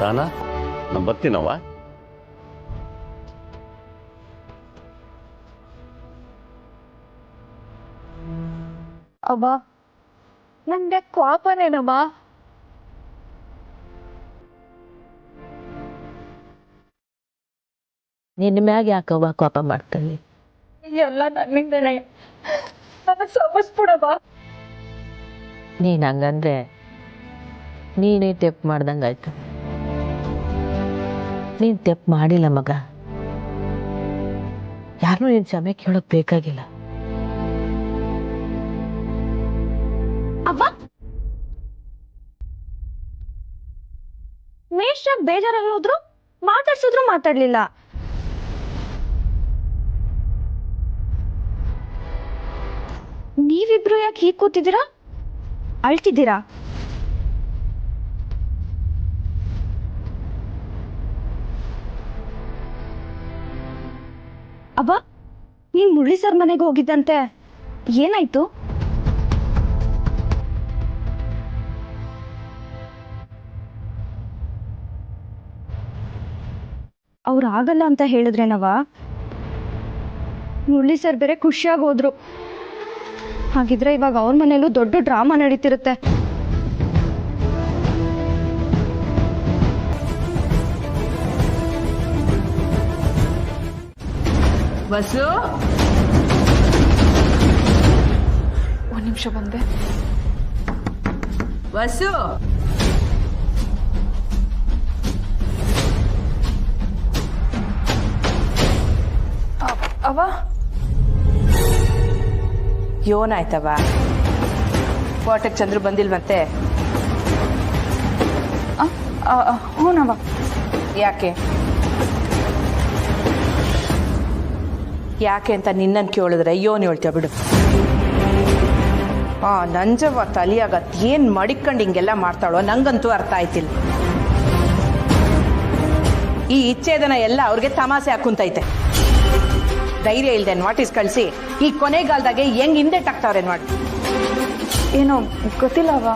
Speaker 13: ತಾನಾ, ನಾನು ಬರ್ತೀನವ್ವ.
Speaker 2: ಅವ್ವ, ನಂಗೆ ಕೋಪನೇನಮ್ಮ?
Speaker 3: ನಿನ್ನ ಮ್ಯಾಗ ಯಾಕವ್ವ ಕೋಪ ಮಾಡ್ತಾಳೆ?
Speaker 2: ಎಲ್ಲ ನನ್ನಿಂದನೇ, ನನ್ನ ಸಮಸ್ಬಿಡವ್ವ.
Speaker 3: ನೀನು ಹಂಗಂದ್ರೆ ನೀನೇ ತೆಪ್ಪು ಮಾಡ್ದಂಗಾಯ್ತು. ನೀನು ತೆಪ್ಪು ಮಾಡಿಲ್ಲ ಮಗ. ಯಾರನ್ನೂ ನೀನು ಕ್ಷಮೆ ಕೇಳೋಕೆ ಬೇಕಾಗಿಲ್ಲ.
Speaker 11: ಅವ್ವ,
Speaker 7: ಅಷ್ಟಾಗಿ ಬೇಜಾರಾಗಿ ಹೋದ್ರು, ಮಾತಾಡ್ಸಿದ್ರು ಮಾತಾಡ್ಲಿಲ್ಲ. ನೀವಿಬ್ರು ಯಾಕೆ ಹೀಗೆ ಕೂತಿದ್ದೀರಾ? ಅಳ್ತಿದ್ದೀರಾ? ಅಬ್ಬಾ, ನೀನ್ ಮುರಳಿ ಸರ್ ಮನೆಗೆ ಹೋಗಿದ್ದಂತೆ, ಏನಾಯ್ತು? ಅವ್ರು ಆಗಲ್ಲ ಅಂತ ಹೇಳಿದ್ರೇನವ? ಮುರಳಿ ಸರ್ ಬೇರೆ ಖುಷಿಯಾಗಿ ಹೋದ್ರು. ಹಾಗಿದ್ರೆ ಇವಾಗ ಅವ್ರ ಮನೇಲೂ ದೊಡ್ಡ ಡ್ರಾಮಾ ನಡೀತಿರುತ್ತೆ.
Speaker 11: ಬಸ್ಸು,
Speaker 2: ಒಂದ್ ನಿಮಿಷ ಬಂದೆ.
Speaker 11: ಬಸ್ಸು,
Speaker 2: ಅವ
Speaker 3: ಯೋನಾಯ್ತವ? ಕೋಟೆಗೆ ಚಂದ್ರು ಬಂದಿಲ್ವಂತೆ?
Speaker 2: ಹೂನವ.
Speaker 3: ಯಾಕೆ ಯಾಕೆ ಅಂತ ನಿನ್ನನ್ನು ಕೇಳಿದ್ರೆ ಯೋನ್ ಹೇಳ್ತೀಯ ಬಿಡು. ನಂಜವ್ವ ತಲಿಯಾಗತ್ ಏನ್ ಮಡಿಕೊಂಡು ಹಿಂಗೆಲ್ಲ ಮಾಡ್ತಾಳೋ ನಂಗಂತೂ ಅರ್ಥ ಆಯ್ತಿಲ್ಲ. ಈ ಇಚ್ಛೇದನ ಎಲ್ಲ ಅವ್ರಿಗೆ ತಮಾಷೆ ಹಾಕುಂತೈತೆ. ಧೈರ್ಯ ಇಲ್ದೆ ನೋಟಿಸ್ ಕಳಿಸಿ ಈ ಕೊನೆಗಾಲದಾಗೆ ಹೆಂಗ್ ಹಿಂದೆಟ್ಟಾಗ್ತಾವ್ರೆ ನೋಡಿ.
Speaker 2: ಏನೋ ಗೊತ್ತಿಲ್ಲವ.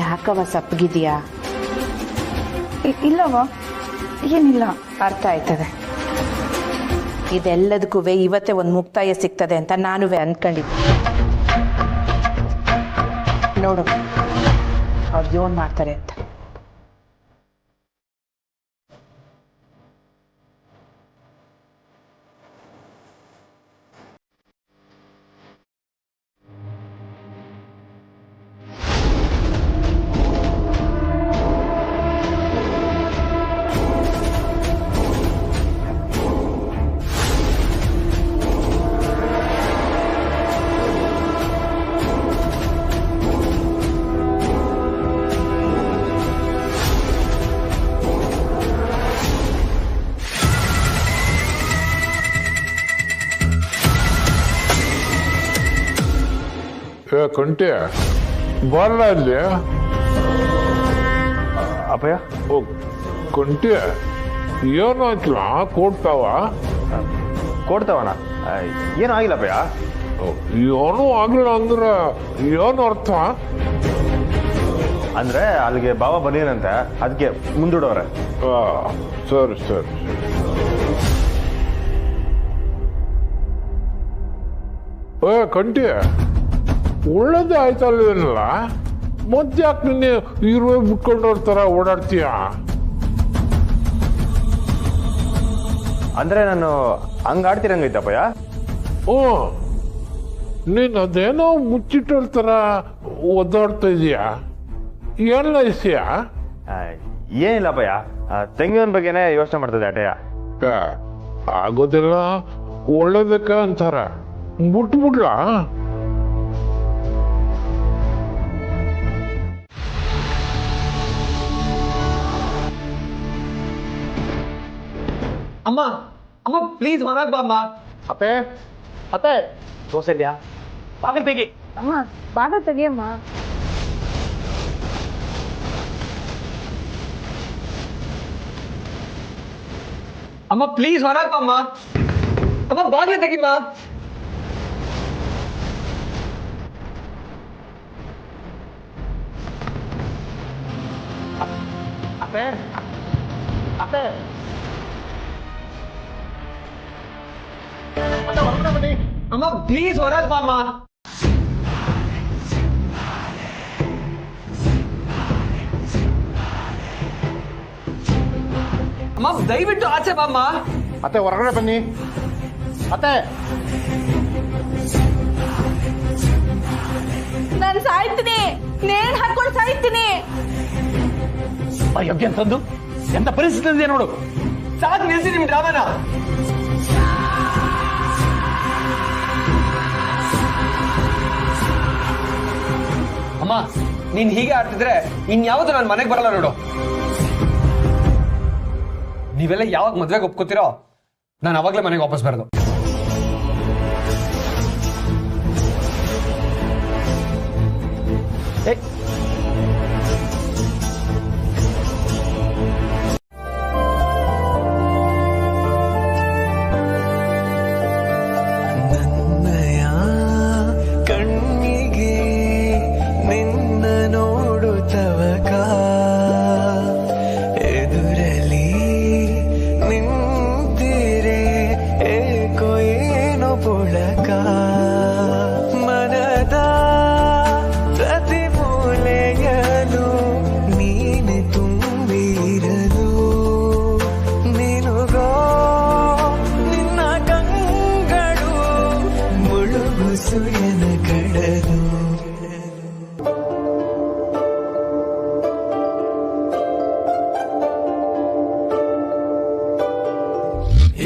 Speaker 3: ಯಾಕವ ಸಪ್ಪಗಿದೀಯಾ?
Speaker 2: ಇಲ್ಲವ, ಏನಿಲ್ಲ.
Speaker 3: ಅರ್ಥ ಆಯ್ತದೆ. ಇದೆಲ್ಲದಕ್ಕೂ ಇವತ್ತೇ ಒಂದು ಮುಕ್ತಾಯ ಸಿಗ್ತದೆ ಅಂತ ನಾನು ಅಂದ್ಕೊಂಡಿದ್ದೆ. ನೋಡು ಅವ್ರು ಏನ್ ಮಾಡ್ತಾರೆ ಅಂತ.
Speaker 14: ಕಂಟೆ ಬರಲ್ಲ ಅಲ್ಲಿ.
Speaker 5: ಅಪ್ಪಯ್ಯ,
Speaker 14: ಓ ಕಂಟೆ ಏನಾಯ್ತಲ್ಲ?
Speaker 5: ಕೊಡ್ತಾವಣ್ಣ? ಏನೂ ಆಗಿಲ್ಲಪ್ಪಯ್ಯ.
Speaker 14: ಏನೂ ಆಗಿಲ್ಲ ಅಂದ್ರೆ ಏನು ಅರ್ಥ?
Speaker 5: ಅಂದ್ರೆ ಅಲ್ಲಿಗೆ ಬಾವ ಬಂದಿನಂತೆ, ಅದಕ್ಕೆ ಮುಂದೂಡವ್ರೆ.
Speaker 14: ಸರಿ ಸರಿ. ಕಂಟಿ ಒಳ್ಳೇದೇ ಆಯ್ತಲ್ಲ, ಮತ್ತೆ ಯಾಕೆ ನಿನ್ನೆ ಇರುವೆ ಬಿಟ್ಕೊಂಡವ್ರ ತರ ಓಡಾಡ್ತೀಯ?
Speaker 5: ಅಂದ್ರೆ ನಾನು ಹಂಗ ಆಡ್ತಿರಂಗೈತಪ್ಪಯ್ಯ.
Speaker 14: ನೀನ್ ಅದೇನೋ ಮುಚ್ಚಿಟ್ಟೋರ್ ತರ ಒದ್ದಾಡ್ತಾ ಇದೀಯಾ, ಏನ್ ವಿಷಯ?
Speaker 5: ಏನಿಲ್ಲಪ್ಪಯ್ಯ, ತೆಂಗಿನ ಬಗ್ಗೆನೇ ಯೋಚನೆ ಮಾಡ್ತದೆ ಅಟಯ್ಯ.
Speaker 14: ಆಗೋದಿಲ್ಲ, ಒಳ್ಳೇದಕ್ಕ ಅಂತಾರ, ಬಿಟ್ಬಿಡ್ಲ?
Speaker 10: ಅಮ್ಮ ಅಮ್ಮ ಪ್ಲೀಸ್ ಹೊರಗೆ ಬಾ ಅಮ್ಮ.
Speaker 5: ಅಪ್ಪೆ ಅತ್ತೆ ದೋಸೆ ಇದೆಯಾ? ಬಾಗಿಲು ತೆಗಿ.
Speaker 2: ಅಮ್ಮ ಬಾಗಿಲು ತೆಗಿಯಮ್ಮ.
Speaker 10: ಅಮ್ಮ ಪ್ಲೀಸ್ ಹೊರಗೆ ಬಾ ಅಮ್ಮ. ಅಮ್ಮ ಬಾಗಿಲು ತೆಗಿಮ್ಮ. ಅತ್ತೆ ಅತ್ತೆ ಅಮ್ಮ ಪ್ಲೀಸ್ ಹೊರಗೆ ಬಾ ಅಮ್ಮ. ಅಮ್ಮ ದಯವಿಟ್ಟು ಆಚೆ ಬಾ ಅಮ್ಮ.
Speaker 5: ಅತ್ತೆ ಹೊರಗಡೆ ಬನ್ನಿ. ಅತ್ತೆ
Speaker 1: ನಾನು ಸಾಯ್ತೀನಿ, ನೇಣು ಹಾಕೊಂಡು ಸಾಯ್ತೀನಿ.
Speaker 4: ಯೋಗ್ಯ ಅಂತಂದು ಎಂತ ಪರಿಸ್ಥಿತಿ ಇದೆ ನೋಡು.
Speaker 10: ಸಾಕು, ನಿಲ್ಸಿ ನಿಮ್ ಡ್ರಾಮಾನ. ಅಮ್ಮ ನೀನ್ ಹೀಗೆ ಆಡ್ತಿದ್ರೆ ಇನ್ಯಾವುದು ನಾನು ಮನೆಗೆ ಬರಲ್ಲ ನೋಡು. ನೀವೆಲ್ಲ ಯಾವಾಗ ಮದ್ವೆಗೆ ಒಪ್ಕೋತಿರೋ ನಾನು ಅವಾಗ್ಲೇ ಮನೆಗೆ ವಾಪಸ್ ಬರೋದು.
Speaker 15: ಕಣ್ಣಿಗೆ ನಿನ್ನ ನೋಡುತ್ತವಕ ಎದುರಲಿ ನಿಂತಿರೆ ಏಕೋ ಏನೋ ಪುಳಕ ಮನದ ಪ್ರತಿ ಮೂಲೆಯಲು ನೀನೆ ತುಂಬಿರಲು ನಿನಗೋ ನಿನ್ನ ಕಂಗಳು ಮುಳುಗು ಸೂರ್ಯನ ಕಡಲು.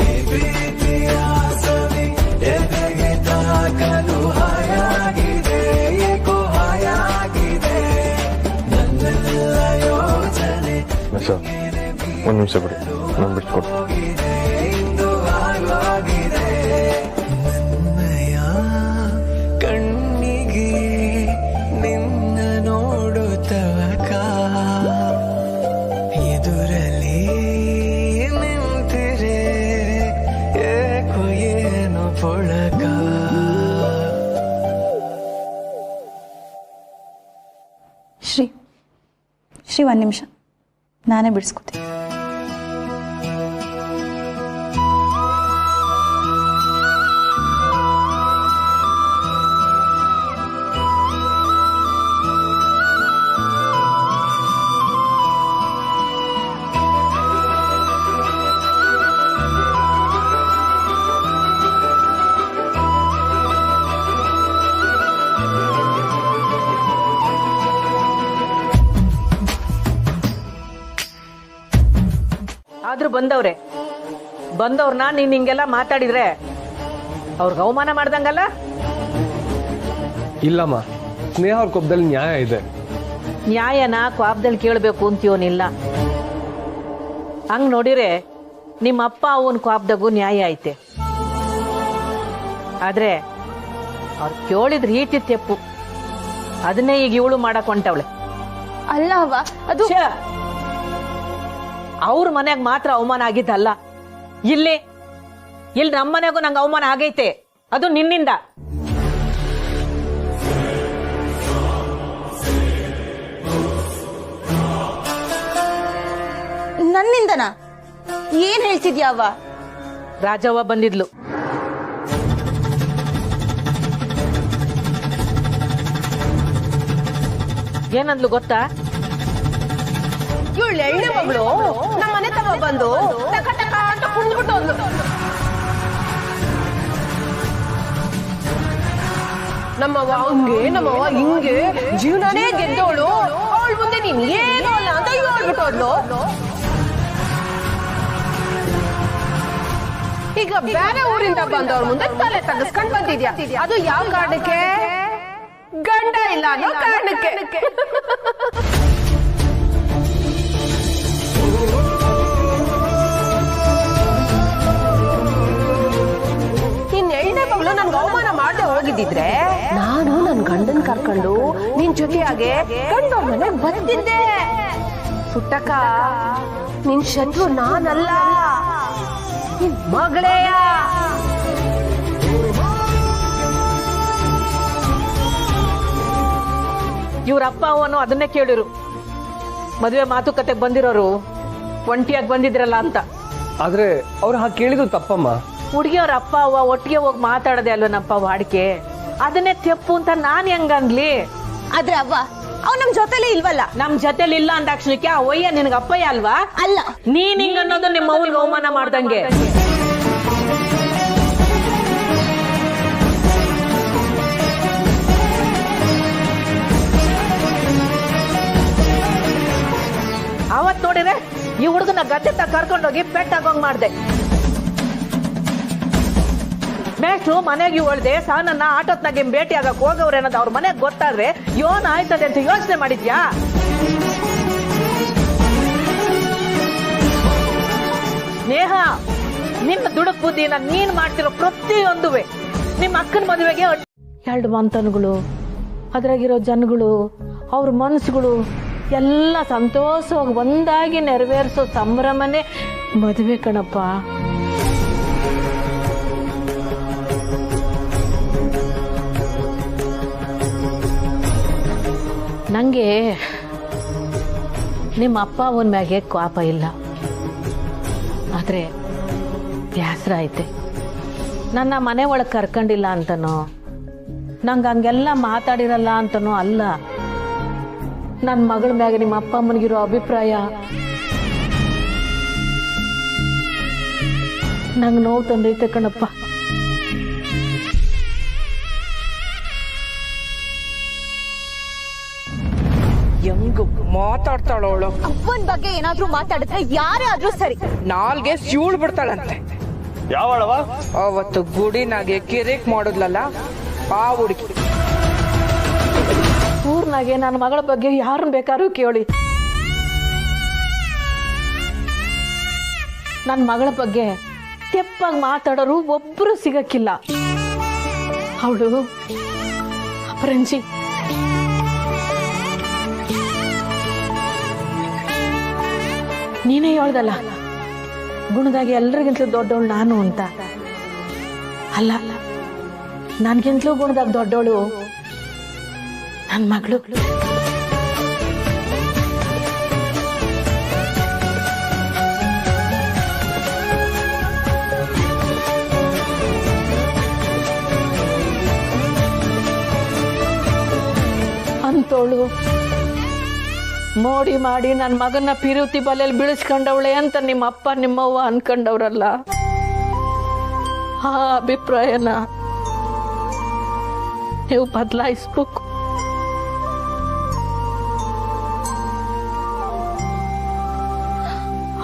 Speaker 15: ಈ ಪ್ರೀತಿಯ ಸವಿ ಎದೆಗೆ ತಾಕಲು ಹಾಯಾಗಿದೆ, ಏಕೋ ಹಾಯಾಗಿದೆ ನನ್ನೆಲ್ಲ ಯೋಚನೆ.
Speaker 5: ಒಂದು ನಿಮಿಷ ಬಿಡಿ, ನಾನು ಬಿಟ್ಕೊಡ್ತೀನಿ.
Speaker 15: ಇಂದು ಹಾಗಾಗಿದೆ ನನ್ನಯ ಕಣ್ಣಿಗೆ ನಿನ್ನ ನೋಡುತ್ತವಕ ಎದುರಲಿ ನಿಂತಿರೆ ಏಕೋ ಏನೋ ಪೊಳಕ.
Speaker 6: ಶ್ರೀ ಒಂದು ನಿಮಿಷ, ನಾನೇ ಬಿಡಿಸ್ಕೊತೀನಿ.
Speaker 3: ಆದ್ರೂ ಬಂದವ್ರನ್ನ ನೀನ್ ಹಿಂಗೆಲ್ಲ ಮಾತಾಡಿದ್ರೆ ಅವ್ರಿಗೆ ಅವಮಾನ ಮಾಡ್ದಂಗಲ್ಲ.
Speaker 10: ಇಲ್ಲಮ್ಮ, ಸ್ನೇಹ ಅವ್ರ ಕೊಬ್ಬದಲ್ಲಿ ನ್ಯಾಯ ಇದೆ.
Speaker 3: ನ್ಯಾಯನ ಕ್ವಾಬ್ದಲ್ಲಿ ಕೇಳಬೇಕು ಅಂತೀವನಿಲ್ಲ. ಹಂಗ್ ನೋಡಿರೆ ನಿಮ್ಮ ಅಪ್ಪ ಅವನ್ ಕ್ವಾಬ್ದಾಗೂ ನ್ಯಾಯ ಐತೆ. ಆದ್ರೆ ಅವ್ರು ಕೇಳಿದ್ ರೀತಿ ತೆಪ್ಪು. ಅದನ್ನೇ ಈಗ ಇವಳು ಮಾಡಕ್ ಹೊಂಟವಳೆ.
Speaker 7: ಅಲ್ಲ ಅವ್ವ, ಅದು
Speaker 3: ಅವ್ರ ಮನೆಯಾಗ ಮಾತ್ರ ಅವಮಾನ ಆಗಿದ್ದಲ್ಲ, ಇಲ್ಲಿ ನಮ್ಮ ಮನೆಗೂ ನಂಗೆ ಅವಮಾನ ಆಗೈತೆ. ಅದು ನಿನ್ನಿಂದ.
Speaker 7: ನನ್ನಿಂದನಾ? ಏನ್ ಹೇಳ್ತಿದ್ಯಾವ?
Speaker 3: ರಾಜವ್ವ ಬಂದಿದ್ಲು. ಏನಂದ್ಲು ಗೊತ್ತಾ?
Speaker 11: ಇವಳು ಎಣ್ಣೆ ಮಗಳು ನಮ್ಮ ಮನೆ ತವ ಬಂದು ಟಕ ಟಕ ಅಂತ ಕುಂದ್ಬಿಟ್ಟು ಅಂದ್ಲು. ನಮ್ಮವ್ವ ಹಂಗೆ ನಮ್ಮವ್ವ ಹಿಂಗೆ ಜೀವನನೇ ಗೆದ್ದವಳು, ಅವಳ ಮುಂದೆ ನೀನ್ ಏನೂ ಅಲ್ಲ ಅಂತ ಹೇಳ್ಬಿಟ್ಟು ಹೋದ್ಲು. ಈಗ ಬೇರೆ ಊರಿಂದ ಬಂದವ್ರ ಮುಂದೆ ತಲೆ ತಗ್ಸ್ಕೊಂಡ್ ಬಂದಿದ್ಯಾ. ಅದು ಯಾವ ಕಾರಣಕ್ಕೆ? ಗಂಡ ಇಲ್ಲ ಅನ್ನೋ ಕಾರಣಕ್ಕೆ. ಎಣ್ಣೆ ಮಗಳು ನನ್ಗೆ ಅವಮಾನ ಮಾಡದೆ ಹೋಗಿದ್ದಿದ್ರೆ ನಾನು ನನ್ ಗಂಡನ್ ಕರ್ಕೊಂಡು ನಿನ್ ಜೊತೆಯಾಗೆ ಗಂಡವ್ರ ಮನೆಗೆ ಬರ್ತಿದ್ದೆ. ಪುಟ್ಟಕ್ಕ, ನಿನ್ ಶತ್ರು ನಾನಲ್ಲ, ನಿನ್ ಮಗಳೇಯ.
Speaker 3: ಇವ್ರಪ್ಪ ಅವನು ಅದನ್ನೇ ಕೇಳಿರು. ಮದುವೆ ಮಾತುಕತೆಗೆ ಬಂದಿರೋರು ಒಂಟಿಯಾಗಿ ಬಂದಿದ್ರಲ್ಲ ಅಂತ.
Speaker 10: ಆದ್ರೆ ಅವ್ರು ಹಾಗೆ ಕೇಳಿದ್ರು ತಪ್ಪಮ್ಮ.
Speaker 3: ಹುಡುಗಿಯವ್ರ ಅಪ್ಪ ಅವ್ವ ಒಟ್ಟಿಗೆ ಹೋಗಿ ಮಾತಾಡದೆ ಅಲ್ವನಪ್ಪ ವಾಡಿಕೆ. ಅದನ್ನೇ ತೆಪ್ಪು ಅಂತ ನಾನ್ ಹೆಂಗನ್ಲಿ?
Speaker 7: ಆದ್ರೆ ಅವ್ವ, ಅವ್ ನಮ್ ಜೊತೆಲಿ ಇಲ್ವಲ್ಲ.
Speaker 3: ನಮ್ ಜೊತೆಲಿ ಇಲ್ಲ ಅಂದಾಕ್ಷಣಕ್ಕೆ ಆ ಒಯ್ಯ ನಿನಗ ಅಪ್ಪಯ್ಯ ಅಲ್ವಾ?
Speaker 7: ಅಲ್ಲ.
Speaker 3: ನೀನ್ ಹಿಂಗ ಅನ್ನೋದು ನಿಮ್ಮ ಅವ್ರಿಗೆ ಅವಮಾನ ಮಾಡ್ದಂಗೆ. ಅವತ್ ನೋಡಿದ್ರೆ ಈ ಹುಡುಗನ ಗದ್ದೆ ಕರ್ಕೊಂಡೋಗಿ ಪೆಟ್ಟಾಗೋಂಗ್ ಮಾಡ್ದೆ. ಮೇಷ್ಟ್ರು ಮನೆಗೆ ಒಳ್ದೆ ಸಾನನ್ನ ಆಟೋತ್ನಾಗೆ ಭೇಟಿ ಆಗಕ್ ಹೋಗವ್ರೆ ಅನ್ನೋದು ಅವ್ರ ಮನೆಗೆ ಗೊತ್ತಾದ್ರೆ ಯೋನ್ ಆಯ್ತದೆ ಅಂತ ಯೋಚನೆ ಮಾಡಿದ್ಯಾ? ನೇಹ, ನಿನ್ನ ದುಡುಕ್ ಬುದ್ಧಿನ ನೀನ್ ಮಾಡ್ತಿರೋ ಪ್ರತಿಯೊಂದುವೆ ನಿಮ್ಮ ಅಕ್ಕನ ಮದುವೆಗೆ 2 ಮಂತನ್ಗಳು, ಅದ್ರಾಗಿರೋ ಜನಗಳು, ಅವ್ರ ಮನಸ್ಸುಗಳು ಎಲ್ಲ ಸಂತೋಷವಾಗಿ ಒಂದಾಗಿ ನೆರವೇರಿಸೋ ಸಂಭ್ರಮನೇ ಮದುವೆ ಕಣಪ್ಪ. ನಂಗೆ ನಿಮ್ಮ ಅಪ್ಪ ಅವನ ಮ್ಯಾಗೆ ಕೋಪ ಇಲ್ಲ, ಆದ್ರೆ ಬೇಸರ ಐತೆ. ನನ್ನ ಮನೆ ಒಳಗೆ ಕರ್ಕೊಂಡಿಲ್ಲ ಅಂತನೋ, ನಂಗೆ ಹಂಗೆಲ್ಲ ಮಾತಾಡಿರಲ್ಲ ಅಂತನೋ ಅಲ್ಲ. ನನ್ನ ಮಗಳ ಮ್ಯಾಗೆ ನಿಮ್ಮ ಅಪ್ಪ ಅಮ್ಮನಿಗಿರೋ ಅಭಿಪ್ರಾಯ ನಂಗೆ ನೋವು ತಂದೈತೆ ಕಣಪ್ಪ.
Speaker 16: ಹೆಂಗ್ ಮಾತಾಡ್ತಾಳವಳು.
Speaker 7: ಅಪ್ಪನ ಬಗ್ಗೆ ಏನಾದ್ರೂ ಮಾತಾಡಿದ್ರೆ ಯಾರೇ ಆದ್ರೂ ಸರಿ
Speaker 16: ನಾಲ್ಗೆ ಸೀಳ್ ಬಿಡ್ತಾಳಂತೆ.
Speaker 13: ಯಾವಳವ?
Speaker 16: ಅವತ್ತು ಗುಡಿನಾಗೆ ಕಿರಿಕ್ ಮಾಡುದ್ಲಲ್ಲ ಆ ಹುಡುಗಿ.
Speaker 3: ಊರ್ನಾಗೆ ನನ್ನ ಮಗಳ ಬಗ್ಗೆ ಯಾರನ್ನ ಬೇಕಾದ್ರೂ ಕೇಳಿ, ನನ್ನ ಮಗಳ ಬಗ್ಗೆ ತೆಪ್ಪಾಗಿ ಮಾತಾಡೋರು ಒಬ್ರು ಸಿಗಕ್ಕಿಲ್ಲ. ಅವಳು ಅಪರಂಜಿ. ನೀನೇ ಹೇಳ್ದಲ್ಲ, ಗುಣದಾಗಿ ಎಲ್ರಿಗಿಂತಲೂ ದೊಡ್ಡವಳು ನಾನು ಅಂತ. ಅಲ್ಲ, ನನ್ಗಿಂತಲೂ ಗುಣದಾಗ ದೊಡ್ಡವಳು ನನ್ನ ಮಗಳು. ಅಂತೋಳು ಮೋಡಿ ಮಾಡಿ ನನ್ನ ಮಗನ ಪಿರುತಿ ಬಲೆಯಲ್ಲಿ ಬೀಳಿಸ್ಕೊಂಡವಳೆ ಅಂತ ನಿಮ್ಮ ಅಪ್ಪ ನಿಮ್ಮವ್ವ ಅನ್ಕೊಂಡವ್ರಲ್ಲ, ಆ ಅಭಿಪ್ರಾಯನ ನೀವು ಬದಲಾಯಿಸ್ಬೇಕು.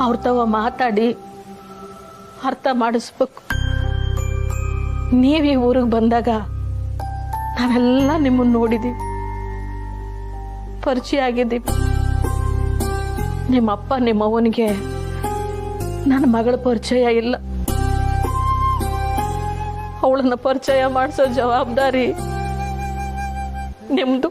Speaker 3: ಅವ್ರ ತವ ಮಾತಾಡಿ ಅರ್ಥ ಮಾಡಿಸ್ಬೇಕು. ನೀವೀ ಊರಿಗೆ ಬಂದಾಗ ನಾವೆಲ್ಲ ನಿಮ್ಮನ್ನು ನೋಡಿದ್ದೀವಿ, ಪರಿಚಯ ಆಗಿದ್ದೀವಿ. ನಿಮ್ಮಪ್ಪ ನಿಮ್ಮವನಿಗೆ ನನ್ನ ಮಗಳ ಪರಿಚಯ ಇಲ್ಲ. ಅವಳನ್ನ ಪರಿಚಯ ಮಾಡಿಸೋ ಜವಾಬ್ದಾರಿ ನಿಮ್ದು.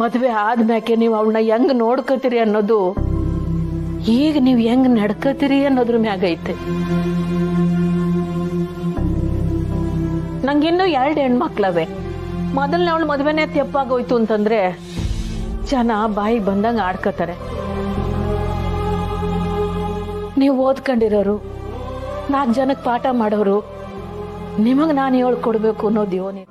Speaker 3: ಮದುವೆ ಆದ್ಮ್ಯಾಕೆ ನೀವು ಅವಳನ್ನ ಹೆಂಗ್ ನೋಡ್ಕೋತೀರಿ ಅನ್ನೋದು ಈಗ ನೀವು ಹೆಂಗ್ ನಡ್ಕೋತೀರಿ ಅನ್ನೋದ್ರ ಮ್ಯಾಗ ಐತೆ. ನಂಗಿನ್ನೂ 2 ಹೆಣ್ಮಕ್ಳವೆ. ಮೊದಲನೇ ಅವಳು ಮದುವೆನೇ ತೆಪ್ಪಾಗೋಯ್ತು ಅಂತಂದ್ರೆ ಜನ ಬಾಯಿಗೆ ಬಂದಂಗೆ ಆಡ್ಕೋತಾರೆ. ನೀವು ಓದ್ಕೊಂಡಿರೋರು, 4 ಜನಕ್ಕೆ ಪಾಠ ಮಾಡೋರು, ನಿಮಗೆ ನಾನು ಹೇಳ್ಕೊಡ್ಬೇಕು ಅನ್ನೋದು ಯೋನಿ.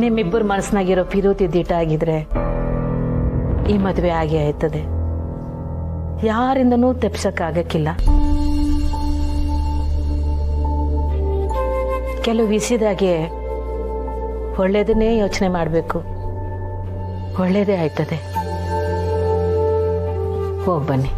Speaker 3: ನಿಮ್ಮಿಬ್ಬರು ಮನಸ್ಸಿನಾಗಿರೋ ಪಿರುತಿ ದಿಟ ಆಗಿದ್ರೆ ಈ ಮದುವೆ ಆಗೇ ಆಯ್ತದೆ. ಯಾರಿಂದನೂ ತೆಪ್ಸಕ್ಕಾಗಕ್ಕಿಲ್ಲ. ಕೆಲವು ವಿಷಯದಾಗೆ ಒಳ್ಳೇದನ್ನೇ ಯೋಚನೆ ಮಾಡಬೇಕು, ಒಳ್ಳೇದೇ ಆಯ್ತದೆ. ಹೋಗಿ ಬನ್ನಿ.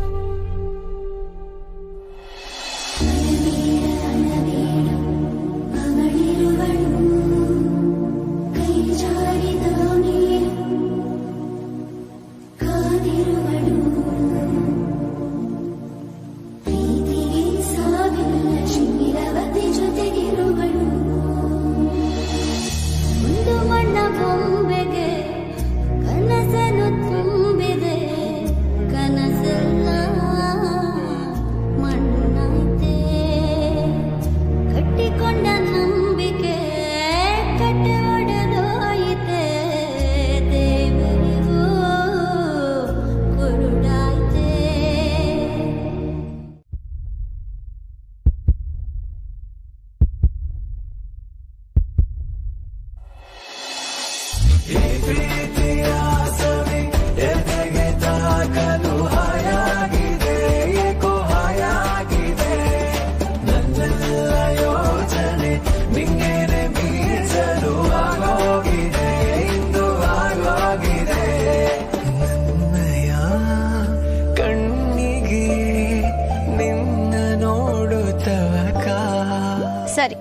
Speaker 7: ಸರಿ,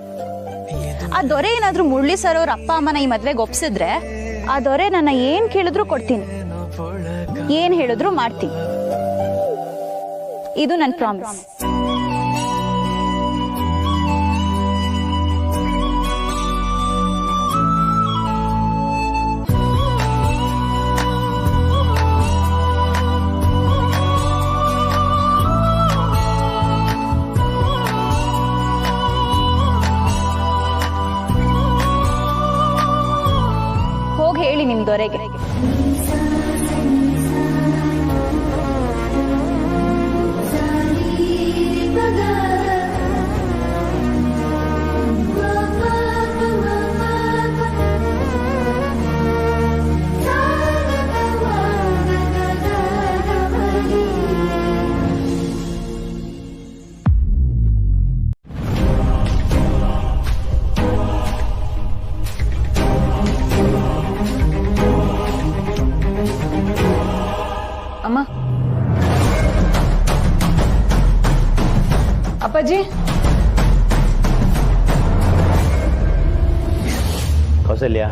Speaker 7: ಆ ದೊರೆ ಏನಾದ್ರೂ ಮುರಳಿ ಸರ್ ಅವ್ರ ಅಪ್ಪ ಅಮ್ಮನ ಈ ಮದ್ವೆಗೆ ಒಪ್ಸಿದ್ರೆ ಆ ದೊರೆ ನನ್ನ ಏನ್ ಕೇಳಿದ್ರು ಕೊಡ್ತೀನಿ, ಏನ್ ಹೇಳಿದ್ರು ಮಾಡ್ತೀನಿ. ಇದು ನನ್ನ ಪ್ರಾಮಿಸ್. ಹೋಗಿ ಹೇಳಿ ನಿಮ್ ದೊರೆಗೆ.
Speaker 2: ಅಮ್ಮ, ಅಪ್ಪಾಜಿ,
Speaker 4: ಕೌಸಲ್ಯ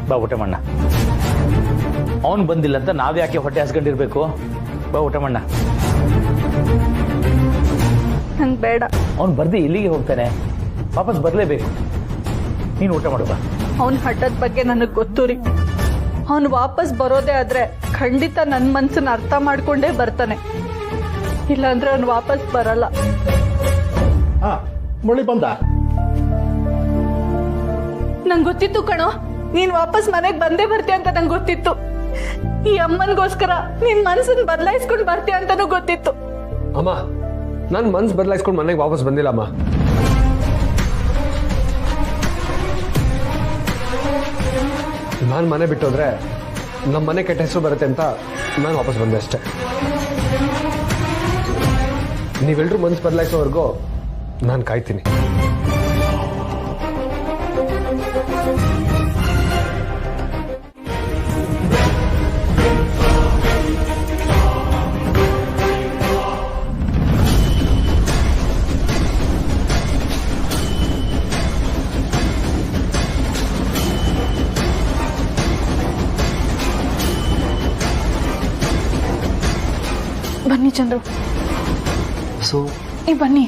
Speaker 4: ಬಾ ಊಟ ಮಣ್ಣ. ಅವನು ಬಂದಿಲ್ಲ ಅಂತ ನಾವ್ಯಾಕೆ ಹೊಟ್ಟೆ ಹಸ್ಕೊಂಡಿರ್ಬೇಕು? ಬಾ ಊಟ ಮಣ್ಣ.
Speaker 1: ನಂಗೆ ಬೇಡ.
Speaker 4: ಅವ್ನು ಬರ್ದಿ ಇಲ್ಲಿಗೆ ಹೋಗ್ತಾನೆ, ವಾಪಸ್ ಬರಲೇಬೇಕು. ನೀನು ಊಟ ಮಾಡು ಬಾ.
Speaker 1: ಅವನ ಹಠದ ಬಗ್ಗೆ ನನಗೆ ಗೊತ್ತು ರೀ. ಅವನು ವಾಪಸ್ ಬರೋದೇ ಆದ್ರೆ ಖಂಡಿತ ನನ್ನ ಮನ್ಸನ್ನ ಅರ್ಥ ಮಾಡ್ಕೊಂಡೇ ಬರ್ತಾನೆ, ಇಲ್ಲಾಂದ್ರೆ ಅವ್ನು ವಾಪಸ್ ಬರಲ್ಲ.
Speaker 17: ಮುರಳಿ ಬಂದ?
Speaker 1: ನಂಗೆ ಗೊತ್ತಿತ್ತು ಕಣೋ, ನೀನ್ ವಾಪಸ್ ಮನೆಗ್ ಬಂದೇ ಬರ್ತೀಯ ಅಂತ ನಂಗೆ ಗೊತ್ತಿತ್ತು. ಈ ಅಮ್ಮನ್ಗೋಸ್ಕರ ನಿನ್ ಮನ್ಸನ್ ಬದಲಾಯಿಸ್ಕೊಂಡ್ ಬರ್ತೀಯ ಅಂತಾನೂ ಗೊತ್ತಿತ್ತು.
Speaker 10: ಅಮ್ಮ, ನಾನು ಮನ್ಸು ಬದಲಾಯಿಸ್ಕೊಂಡು ಮನೆಗೆ ವಾಪಸ್ ಬಂದಿಲ್ಲ ಅಮ್ಮ. ನಾನು ಮನೆ ಬಿಟ್ಟೋದ್ರೆ ನಮ್ಮ ಮನೆ ಕೆಟ್ಟ ಹೆಸರು ಬರುತ್ತೆ ಅಂತ ನಾನು ವಾಪಸ್ ಬಂದೆ ಅಷ್ಟೇ. ನೀವೆಲ್ಲರೂ ಮನ್ಸು ಬದಲಾಯಿಸೋವರೆಗೂ ನಾನು ಕಾಯ್ತೀನಿ.
Speaker 2: ಬನ್ನಿ ಚಂದ್ರು. ಈ ಬನ್ನಿ.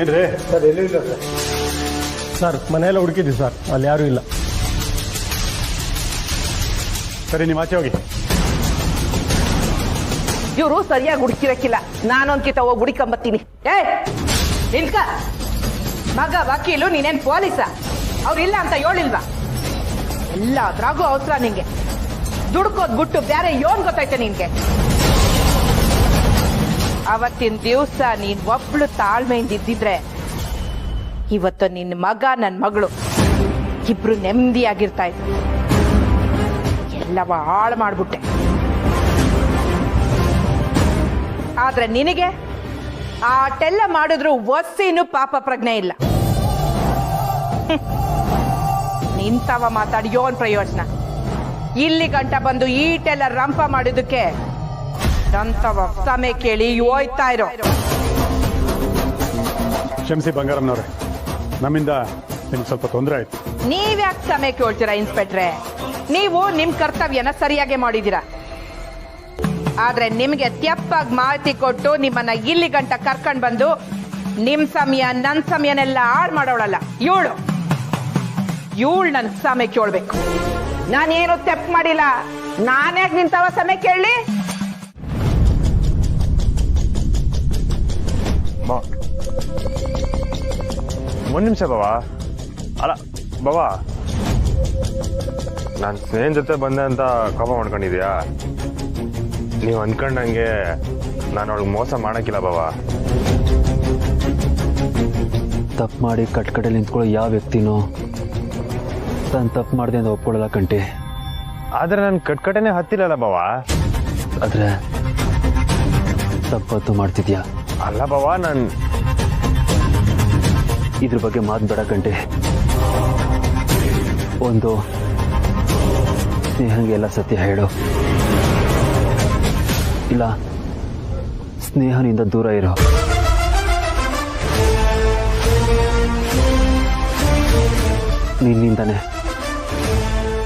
Speaker 17: ಏನ್ರಿ ಸರ್? ಎಲ್ಲಿಲ್ಲ ಸರ್. ಸರ್ ಮನೆಯೆಲ್ಲ ಹುಡುಕಿದ್ವಿ ಸರ್, ಅಲ್ಲಿ ಯಾರೂ ಇಲ್ಲ. ಸರಿ, ನೀವು ಆಚೆ ಹೋಗಿ.
Speaker 11: ಇವರು ಸರಿಯಾಗಿ ಹುಡುಕಿರಕ್ಕಿಲ್ಲ, ನಾನೊಂದ್ಕಿತ ಹೋಗಿ ಹುಡುಕೊಂಬತ್ತೀನಿ. ನಿಲ್ಕ ಮಗ ವಕೀಲು, ನೀನೇನ್ ಪೊಲೀಸ? ಅವ್ರಿಲ್ಲ ಅಂತ ಹೇಳಿಲ್ವಾ? ಎಲ್ಲದ್ರಾಗೂ ಅವಸರ ನಿಂಗೆ. ದುಡ್ಕೋದ್ ಬಿಟ್ಟು ಬೇರೆ ಯೋನ್ ಗೊತ್ತೈತೆ ನಿನ್ಗೆ? ಅವತ್ತಿನ ದಿವಸ ನೀನ್ ಒಬ್ಳು ತಾಳ್ಮೆಯಿಂದ ಇದ್ದಿದ್ರೆ ಇವತ್ತು ನಿನ್ನ ಮಗ ನನ್ನ ಮಗಳು ಇಬ್ರು ನೆಮ್ಮದಿಯಾಗಿರ್ತಾ ಇದ್ರು. ಎಲ್ಲವ ಹಾಳು ಮಾಡ್ಬಿಟ್ಟೆ. ಆದ್ರೆ ನಿನಗೆ ಆಟೆಲ್ಲ ಮಾಡಿದ್ರು ಒಸ್ಸಿನೂ ಪಾಪ ಪ್ರಜ್ಞೆ ಇಲ್ಲ. ನಿಂತವ ಮಾತಾಡಿ ಯೋನ್ ಪ್ರಯೋಜನ? ಇಲ್ಲಿ ಗಂಟ ಬಂದು ಈಟೆಲ್ಲ ರಂಪ ಮಾಡಿದಕ್ಕೆ ನಂತವ ಸಮಯ ಕೇಳಿ ಹೋಯ್ತಾ ಇರೋ.
Speaker 17: ಕ್ಷಮಿಸಿ ಬಂಗಾರಮ್ಮನವ್ರೆ, ನಮ್ಮಿಂದ ನಿಮ್ಗೆ ಸ್ವಲ್ಪ ತೊಂದರೆ ಆಯ್ತು.
Speaker 11: ನೀವ್ಯಾಕೆ ಸಮಯ ಕೇಳ್ತೀರಾ ಇನ್ಸ್ಪೆಕ್ಟ್ರೆ? ನೀವು ನಿಮ್ ಕರ್ತವ್ಯನ ಸರಿಯಾಗಿ ಮಾಡಿದೀರಾ. ಆದ್ರೆ ನಿಮ್ಗೆ ತೆಪ್ಪಾಗಿ ಮಾಹಿತಿ ಕೊಟ್ಟು ನಿಮ್ಮನ್ನ ಇಲ್ಲಿ ಗಂಟ ಕರ್ಕೊಂಡ್ ಬಂದು ನಿಮ್ ಸಮಯ ನನ್ ಸಮಯನೆಲ್ಲ ಹಾಳು ಮಾಡೋಳಲ್ಲ ಇವಳು.
Speaker 16: ಇವಳು ನನ್ ಸಮಯ ಕೇಳ್ಬೇಕು. ನಾನೇನು ತಪ್ಪು ಮಾಡಿಲ್ಲ. ನಾನ್ಯಾಕೆ ನಿಂತವ ಸಮಯ ಕೇಳಲಿ?
Speaker 12: ಒಂದ್ ನಿಮಿಷ ಬಾವಾ. ಅಲ್ಲ ಬಾವಾ, ನಾನು ಸ್ನೇಹನ್ ಜೊತೆ ಬಂದೆ ಅಂತ ಕೋಪ ಮಾಡ್ಕೊಂಡಿದ್ಯಾ? ನೀವು ಅನ್ಕೊಂಡಂಗೆ ನಾನು ಅವಳಿಗೆ ಮೋಸ ಮಾಡಕ್ಕಿಲ್ಲ ಬಾವಾ.
Speaker 18: ತಪ್ಪು ಮಾಡಿ ಕಟ್ಕಡೆ ನಿಂತ್ಕೊಳ್ಳೋ ಯಾವ ವ್ಯಕ್ತಿನೂ ತಾನು ತಪ್ಪು ಮಾಡಿದೆ ಅಂತ ಒಪ್ಕೊಳ್ಳಲ್ಲ ಕಂಟಿ.
Speaker 12: ಆದ್ರೆ ನಾನು ಕಟ್ಕಟೆನೆ ಹತ್ತಿಲ್ಲಲ್ಲ ಬಾವಾ.
Speaker 18: ಆದ್ರೆ ತಪ್ಪತ್ತು ಮಾಡ್ತಿದ್ಯಾ?
Speaker 12: ಅಲ್ಲ ಬಾವಾ, ನಾನು
Speaker 18: ಇದ್ರ ಬಗ್ಗೆ ಮಾತು ಬೇಡ ಕಂಟಿ. ಒಂದು ಸ್ನೇಹಂಗೆ ಎಲ್ಲ ಸತ್ಯ ಹೇಳು, ಇಲ್ಲ ಸ್ನೇಹನಿಂದ ದೂರ ಇರೋ. ನಿನ್ನಿಂದಾನೆ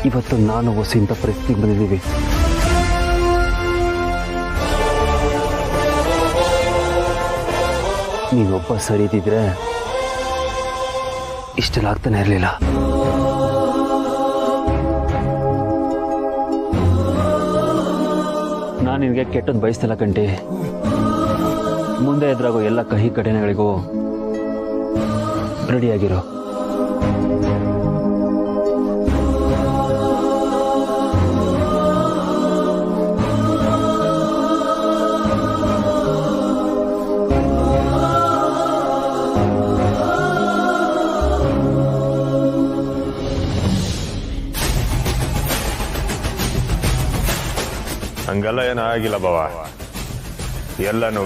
Speaker 18: ಇವತ್ತು ನಾನು ಹೊಸಿಂತ ಪರಿಸ್ಥಿತಿಗೆ ಬಂದಿದ್ದೀವಿ. ನೀನೊಬ್ಬ ಸರಿ ಇದ್ದಿದ್ರೆ ಇಷ್ಟೆಲ್ಲ ಆಗ್ತಾನೆ ಇರಲಿಲ್ಲ. ನಾನು ನಿನಗೆ ಕೆಟ್ಟದ್ದು ಬಯಸ್ತಿಲ್ಲ ಕಂಟಿ. ಮುಂದೆ ಎದುರಾಗೋ ಎಲ್ಲ ಕಹಿ ಘಟನೆಗಳಿಗೂ ರೆಡಿಯಾಗಿರೋ.
Speaker 12: ಹಂಗೆಲ್ಲ ಏನೂ ಆಗಿಲ್ಲ ಬಾವಾ. ಎಲ್ಲನೂ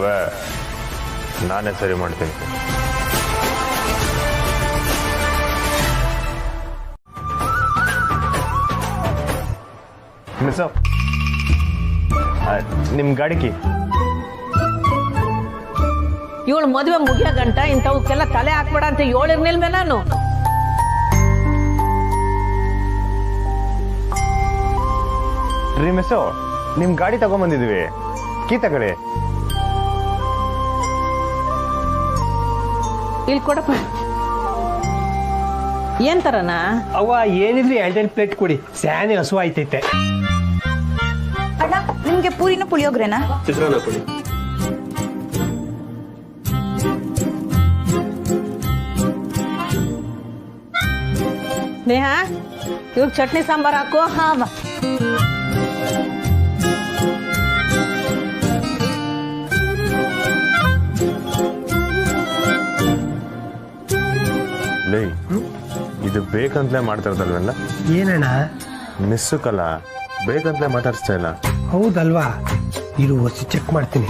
Speaker 12: ನಾನೇ ಸರಿ ಮಾಡ್ತೀನಿ. ಮಿಸ್ ನಿಮ್ ಗಾಡಿಕಿ
Speaker 3: ಇವಳು ಮದುವೆ ಮುಗಿಯೋ ಗಂಟ ಇಂಥವಕ್ಕೆಲ್ಲ ತಲೆ ಹಾಕ್ಬೇಡ ಅಂತ ಹೇಳಿರ್ನಿಲ್ವೇ ನಾನು?
Speaker 12: ರೀ ಮಿಸ್ಸು, ನಿಮ್ ಗಾಡಿ ತಗೊಂಬಂದಿದ್ವಿ, ಕೀ ತಗೊಳ್ಳಿ.
Speaker 3: ಇಲ್ಲಿ ಕೊಡಪ್ಪ. ಏನ್ ತರನ?
Speaker 17: ಅವ್ವ ಏನಿದ್ರು 2 ಪ್ಲೇಟ್ ಕೊಡಿ, ಸ್ಯಾನೆ ಹಸು ಆಯ್ತೈತೆ.
Speaker 7: ಅಣ್ಣ, ನಿಮ್ಗೆ ಪೂರಿನ ಪುಳಿಯೋಗ್ರೆನಾ?
Speaker 17: ಚಿತ್ರಾನ್ನ ಕೊಡಿ.
Speaker 3: ಸ್ನೇಹ, ಇವ್ರಿಗೆ ಚಟ್ನಿ ಸಾಂಬಾರ್ ಹಾಕು.
Speaker 7: ಹಾ
Speaker 12: ಇದು ಬೇಕಂತಲೇ ಮಾಡ್ತಿರೋದಲ್ವೆಲ್ಲ?
Speaker 17: ಏನಣ್ಣ?
Speaker 12: ಮಿಸ್ಸುಕಲ್ಲ, ಬೇಕಂತಲೇ ಮಾತಾಡಿಸ್ತಾ ಇಲ್ಲ.
Speaker 17: ಹೌದಲ್ವಾ? ಇರು ಹೊಸಿ ಚೆಕ್ ಮಾಡ್ತೀನಿ.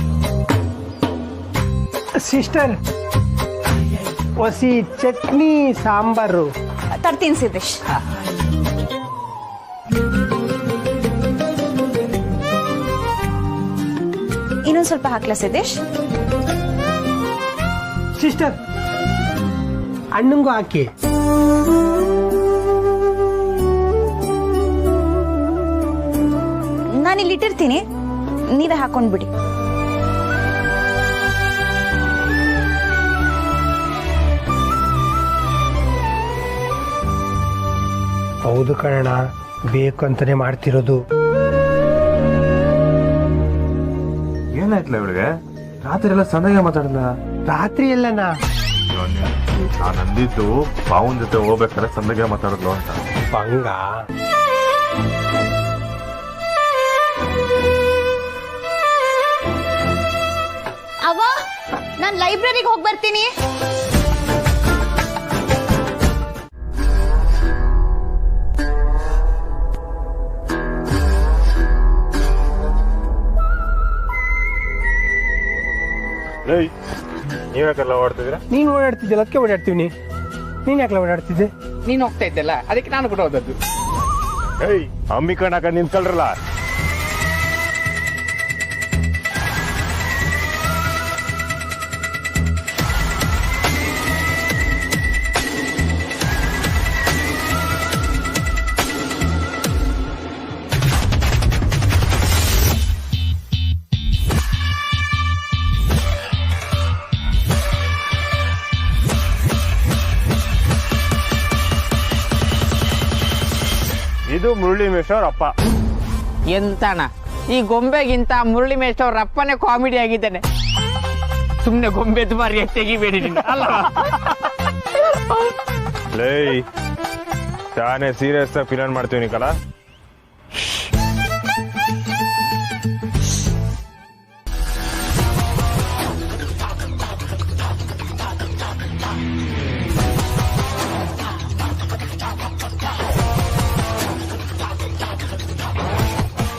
Speaker 17: ಸಿಸ್ಟರ್, ಹೊಸಿ ಚಟ್ನಿ ಸಾಂಬಾರು
Speaker 7: ತರ್ತೀನಿ ಸಿದ್ದೇಶ್. ಇನ್ನೊಂದು ಸ್ವಲ್ಪ ಹಾಕ್ಲಾ ಸಿದ್ದೇಶ್?
Speaker 17: ಸಿಸ್ಟರ್, ಅಣ್ಣಂಗೂ ಹಾಕಿ.
Speaker 7: ನಾನಿಲ್ಲಿ ಇಟ್ಟಿರ್ತೀನಿ, ನೀವೇ ಹಾಕೊಂಡ್ಬಿಡಿ.
Speaker 17: ಹೌದು ಕಣ, ಬೇಕು ಅಂತಾನೆ ಮಾಡ್ತಿರೋದು.
Speaker 12: ಏನಾಯ್ತಲ್ಲ ಇವಳಿಗೆ? ರಾತ್ರಿ ಎಲ್ಲ ಸಣ್ಣಗೆ ಮಾತಾಡಲ್ಲ.
Speaker 17: ರಾತ್ರಿ ಎಲ್ಲನಾ?
Speaker 12: ನಾನು ಅಂದಿದ್ದು ಪಾವನ್ ಜೊತೆ ಹೋಗ್ಬೇಕಾದ್ರೆ ಸಂದಗೆ ಮಾತಾಡಿದ್ಲು ಅಂತ.
Speaker 17: ಹಂಗ?
Speaker 7: ಅವ್ವ, ನಾನ್ ಲೈಬ್ರರಿಗೆ ಹೋಗಿ ಬರ್ತೀನಿ.
Speaker 12: ನೀವ್ಯಾಕೆಲ್ಲ ಓಡ್ತಿದ್ದೀರಾ?
Speaker 17: ನೀನ್ ಓಡಾಡ್ತಿದ್ದೆ, ಅದಕ್ಕೆ ಓಡಾಡ್ತೀವಿ. ನೀನ್ ಯಾಕೆ ಓಡಾಡ್ತಿದ್ದೆ?
Speaker 16: ನೀನ್ ಹೋಗ್ತಾ ಇದ್ದಲ್ಲ, ಅದಕ್ಕೆ ನಾನು ಕೂಡ ಹೋದದ್ದು.
Speaker 12: ಅಂಬಿಕಣ್ಣಕ ನಿಂತ್ಕೊಳ್ರಲ್ಲ. ಇದು ಮುರಳಿ ಮೇಶ್ವರ್ ಅಪ್ಪ.
Speaker 19: ಎಂತಣ್ಣ ಈ ಗೊಂಬೆಗಿಂತ ಮುರಳಿ ಮೇಶ್ವರ್ ಅಪ್ಪನೇ ಕಾಮಿಡಿ ಆಗಿದ್ದಾನೆ. ಸುಮ್ನೆ ಗೊಂಬೆ ದುಬಾರಿ ತೆಗಿಬೇಡಿ ಅಲ್ಲ.
Speaker 12: ಲೈ ತಾನೇ ಸೀರಿಯಸ್ ಆಗಿ ಫಿಲನ್ ಮಾಡ್ತೀವಿ ಕಲ.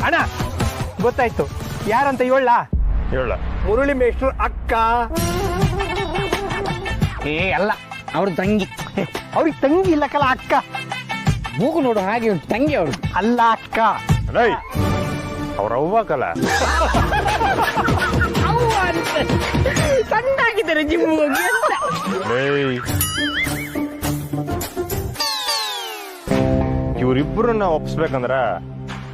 Speaker 17: ಅಣ್ಣ ಗೊತ್ತಾಯ್ತು ಯಾರಂತ ಹೇಳ.
Speaker 10: ಮುರಳಿ ಮೇಷ್ಟ್ರು ಅಕ್ಕ.
Speaker 19: ಅಲ್ಲ ಅವ್ರ ತಂಗಿ.
Speaker 17: ಅವ್ರಿಗೆ ತಂಗಿ ಇಲ್ಲಕ್ಕಲ್ಲ ಅಕ್ಕ.
Speaker 19: ಮೂಗು ನೋಡು ಹಾಗೆ ತಂಗಿ ಅವ್ರು
Speaker 17: ಅಲ್ಲ ಅಕ್ಕ.
Speaker 12: ಅವ್ರ ಅವ್ವ ಕಲ.
Speaker 19: ಸಣ್ಣಾಗಿದ್ದಾರೆ ಜಿಮ್ ಹೋಗಿ.
Speaker 12: ಇವ್ರಿಬ್ರನ್ನ ಒಪ್ಸ್ಬೇಕಂದ್ರ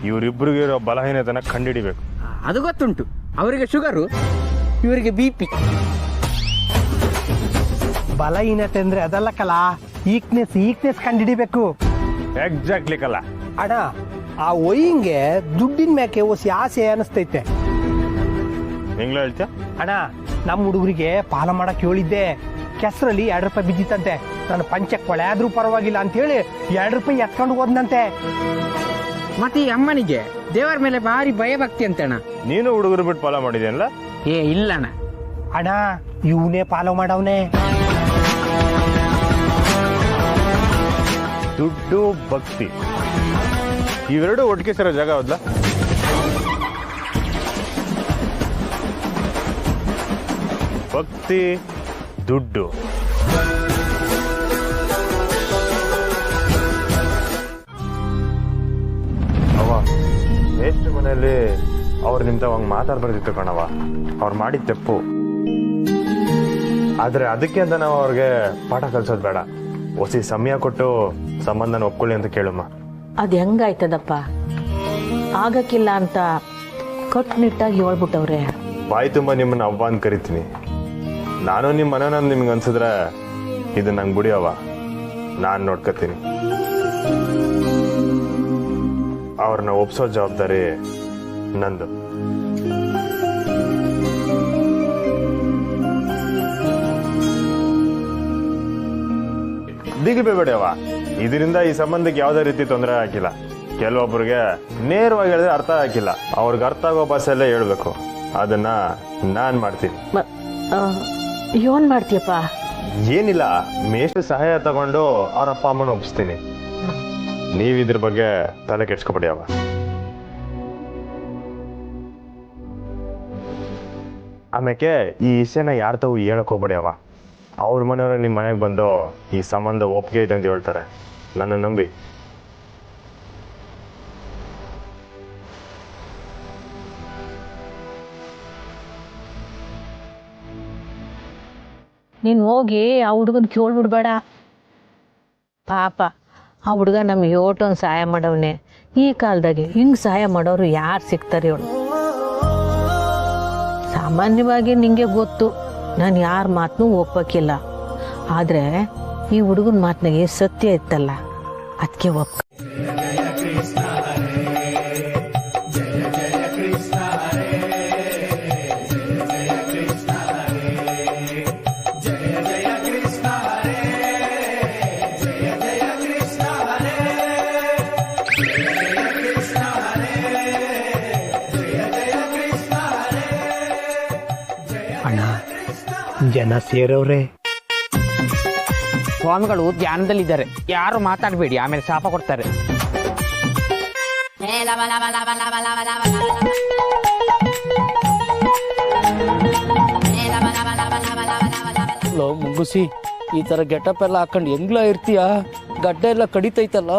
Speaker 12: ಇವ್ರಿಬ್ರಿಗೆ ಇರೋ ಬಲಹೀನತೆನ ಕಂಡಿಡಿಬೇಕು.
Speaker 19: ಅದು ಗೊತ್ತುಂಟು. ಅವರಿಗೆ ಶುಗರು, ಇವರಿಗೆ BP.
Speaker 17: ಬಲಹೀನತೆ ಅಂದ್ರೆ ಅದಲ್ಲ ಕಲ, ಈಕ್ನೆಸ್ ಕಂಡಿಡಿಬೇಕು.
Speaker 12: ಎಕ್ಸಾಕ್ಟ್ಲಿ ಕಲ.
Speaker 17: ಅಣ್ಣ ಆ ಒಯ್ಯಿಂಗೆ ದುಡ್ಡಿನ ಮ್ಯಾಕೆ ಓಸಿ ಆಸೆ ಅನಿಸ್ತೈತೆ.
Speaker 12: ಹೆಂಗ್ಲ ಹೇಳ್ತೀಯ
Speaker 17: ಅಣ್ಣ? ನಮ್ಮ ಹುಡುಗರಿಗೆ ಪಾಲ ಮಾಡಕ್ ಹೇಳಿದ್ದೆ. ಕೆಸರಲ್ಲಿ 2 ರೂಪಾಯಿ ಬಿದ್ದಿತ್ತಂತೆ. ನಾನು ಪಂಚ ಕೊಳೆ ಆದ್ರೂ ಪರವಾಗಿಲ್ಲ ಅಂತ ಹೇಳಿ 2 ರೂಪಾಯಿ ಎತ್ಕೊಂಡು ಹೋದ್ನಂತೆ.
Speaker 19: ಮತ್ತೆ ಈ ಅಮ್ಮನಿಗೆ ದೇವರ ಮೇಲೆ ಭಾರಿ ಭಯ ಭಕ್ತಿ ಅಂತಣ್ಣ.
Speaker 12: ನೀನು ಹುಡುಗರು ಬಿಟ್ಟು ಫಾಲೋ ಮಾಡಿದ್ಯಲ್ಲ?
Speaker 19: ಇಲ್ಲಣ್ಣ.
Speaker 17: ಅಣ್ಣ ಇವನೇ ಫಾಲೋ ಮಾಡವನೇ.
Speaker 12: ದುಡ್ಡು ಭಕ್ತಿ ಇವೆರಡು ಒಟ್ಟಿಗೆ ಸೇರೋ ಜಾಗ ಹೌದಾ? ಭಕ್ತಿ ದುಡ್ಡು. ಅವ ಎಷ್ಟು ಮನೆಯಲ್ಲಿ ಅವ್ರು ನಿಂತವಂಗ್ ಮಾತಾಡ್ಬಾರ್ದಿತ್ತು ಕಣವ. ಅವ್ರು ಮಾಡಿದ ತಪ್ಪು. ಆದ್ರೆ ಅದಕ್ಕೆ ಅಂತ ನಾವು ಅವ್ರಿಗೆ ಪಾಠ ಕಲ್ಸೋದು ಬೇಡ. ಹೊಸಿ ಸಮಯ ಕೊಟ್ಟು ಸಂಬಂಧನ ಒಪ್ಕೊಳ್ಳಿ ಅಂತ ಕೇಳಮ್ಮ.
Speaker 3: ಅದು ಹೆಂಗಾಯ್ತದಪ್ಪ? ಆಗಕ್ಕಿಲ್ಲ ಅಂತ ಕಟ್ಟುನಿಟ್ಟಾಗಿ ಹೇಳ್ಬಿಟ್ಟವ್ರೆ.
Speaker 12: ಬಾಯಿ ತುಂಬ ನಿಮ್ಮನ್ನ ಅವ್ವ ಅಂತ ಕರಿತೀನಿ. ನಾನು ನಿಮ್ಮ ಮನೇನ ನಿಮ್ಗೆ ಅನ್ಸಿದ್ರೆ ಇದು ನಂಗೆ ಬಿಡಿಯವ, ನಾನು ನೋಡ್ಕೊತೀನಿ. ಅವ್ರನ್ನ ಒಪ್ಸೋ ಜವಾಬ್ದಾರಿ ನಂದು. ದಿಗ್ಬೇಬೇಡವ, ಇದರಿಂದ ಈ ಸಂಬಂಧಕ್ಕೆ ಯಾವುದೇ ರೀತಿ ತೊಂದರೆ ಆಗಿಲ್ಲ. ಕೆಲವೊಬ್ಬರಿಗೆ ನೇರವಾಗಿ ಹೇಳಿದ್ರೆ ಅರ್ಥ ಆಗಿಲ್ಲ. ಅವ್ರಿಗೆ ಅರ್ಥ ಆಗೋ ಭಾಷೆಯಲ್ಲೇ ಹೇಳ್ಬೇಕು. ಅದನ್ನ ನಾನ್ ಮಾಡ್ತೀನಿ.
Speaker 3: ಏನ್ ಮಾಡ್ತೀಯಪ್ಪ?
Speaker 12: ಏನಿಲ್ಲ, ಮೇಷ್ಟ್ರ ಸಹಾಯ ತಗೊಂಡು ಅವ್ರ ಅಪ್ಪ ಅಮ್ಮನ ಒಪ್ಪಿಸ್ತೀನಿ. ನೀವ್ ಇದ್ರ ಬಗ್ಗೆ ತಲೆ ಕೆಡ್ಸ್ಕೊಬೇಡಿ ಅವ. ಆಮೇಲೆ ಈ ವಿಷಯನ ಯಾರ ತಾವು ಹೇಳಕ್ ಹೋಗ್ಬೇಡಿ ಅವ. ಅವ್ರ ಮನೆಯವ್ರ ನಿಮ್ಮ ಮನೆಗೆ ಬಂದು ಈ ಸಂಬಂಧ ಒಪ್ಪಿಗೆ ಐತೆ ಅಂತ ಹೇಳ್ತಾರೆ. ನನ್ನ ನಂಬಿ.
Speaker 3: ನೀನು ಹೋಗಿ ಆ ಹುಡುಗನ ಕೇಳ್ಬಿಡ್ಬೇಡ. ಪಾಪ ಆ ಹುಡುಗ ನಮ್ಗೆ ಯೋಟೊಂದು ಸಹಾಯ ಮಾಡವನೆ. ಈ ಕಾಲದಾಗೆ ಹಿಂಗೆ ಸಹಾಯ ಮಾಡೋರು ಯಾರು ಸಿಗ್ತಾರೆ ಇವಳು? ಸಾಮಾನ್ಯವಾಗಿ ನಿಂಗೆ ಗೊತ್ತು, ನಾನು ಯಾರ ಮಾತನ್ನೂ ಒಪ್ಪಕ್ಕಿಲ್ಲ. ಆದರೆ ಈ ಹುಡುಗನ ಮಾತಿನಾಗೆ ಸತ್ಯ ಇತ್ತಲ್ಲ, ಅದಕ್ಕೆ ಒಪ್ಪ.
Speaker 17: ಜನ ಸೇರವ್ರೆ.
Speaker 19: ಸ್ವಾಮಿಗಳು ಧ್ಯಾನದಲ್ಲಿದ್ದಾರೆ, ಯಾರು ಮಾತಾಡಬೇಡಿ, ಆಮೇಲೆ ಶಾಪ ಕೊಡ್ತಾರೆ.
Speaker 20: ಮುಗುಸಿ ಈ ತರ ಗೆಟಪ್ ಎಲ್ಲ ಹಾಕೊಂಡು ಹೆಂಗ್ಲ ಇರ್ತೀಯ? ಗಡ್ಡ ಎಲ್ಲ ಕಡಿತೈತಲ್ಲ.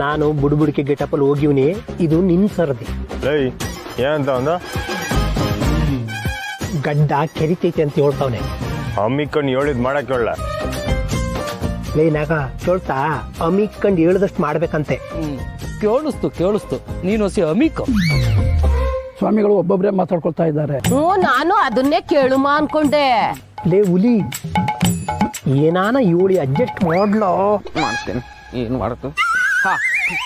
Speaker 17: ನಾನು ಬುಡ್ಬುಡಿಕೆ ಗೆಟಪಲ್ಲಿ ಹೋಗಿವ್ನಿ. ಇದು ನಿನ್ ಸರದಿ.
Speaker 12: ಏನಂತ ಒಂದು
Speaker 17: ಗಡ್ಡ ಕೆರಿತೈತೆ ಅಂತ ಹೇಳ್ತಾವನೆ.
Speaker 12: ಅಮ್ಮಿಕೊಂಡು ಹೇಳಿದ್ ಮಾಡಕ್ ಹೇಳ.
Speaker 17: ನಾಗ ಕೇಳ್ತಾ ಅಮಿಕ್ಕಂಡು ಹೇಳ್ದಷ್ಟು ಮಾಡ್ಬೇಕಂತೆ.
Speaker 20: ಕೇಳಿಸ್ತು ನೀನು ಹೊಸಿ ಅಮಿಕ. ಸ್ವಾಮಿಗಳು ಒಬ್ಬೊಬ್ರೆ ಮಾತಾಡ್ಕೊಳ್ತಾ ಇದ್ದಾರೆ.
Speaker 11: ನಾನು ಅದನ್ನೇ ಕೇಳುಮ ಅನ್ಕೊಂಡೆ.
Speaker 17: ಹುಲಿ ಏನಾನ ಇವಳಿ ಅಡ್ಜಸ್ಟ್ ಮಾಡ್ಲೋ.
Speaker 19: ಮಾಡ್ತೇನೆ, ಏನ್ ಮಾಡ್ತು? ಹಾ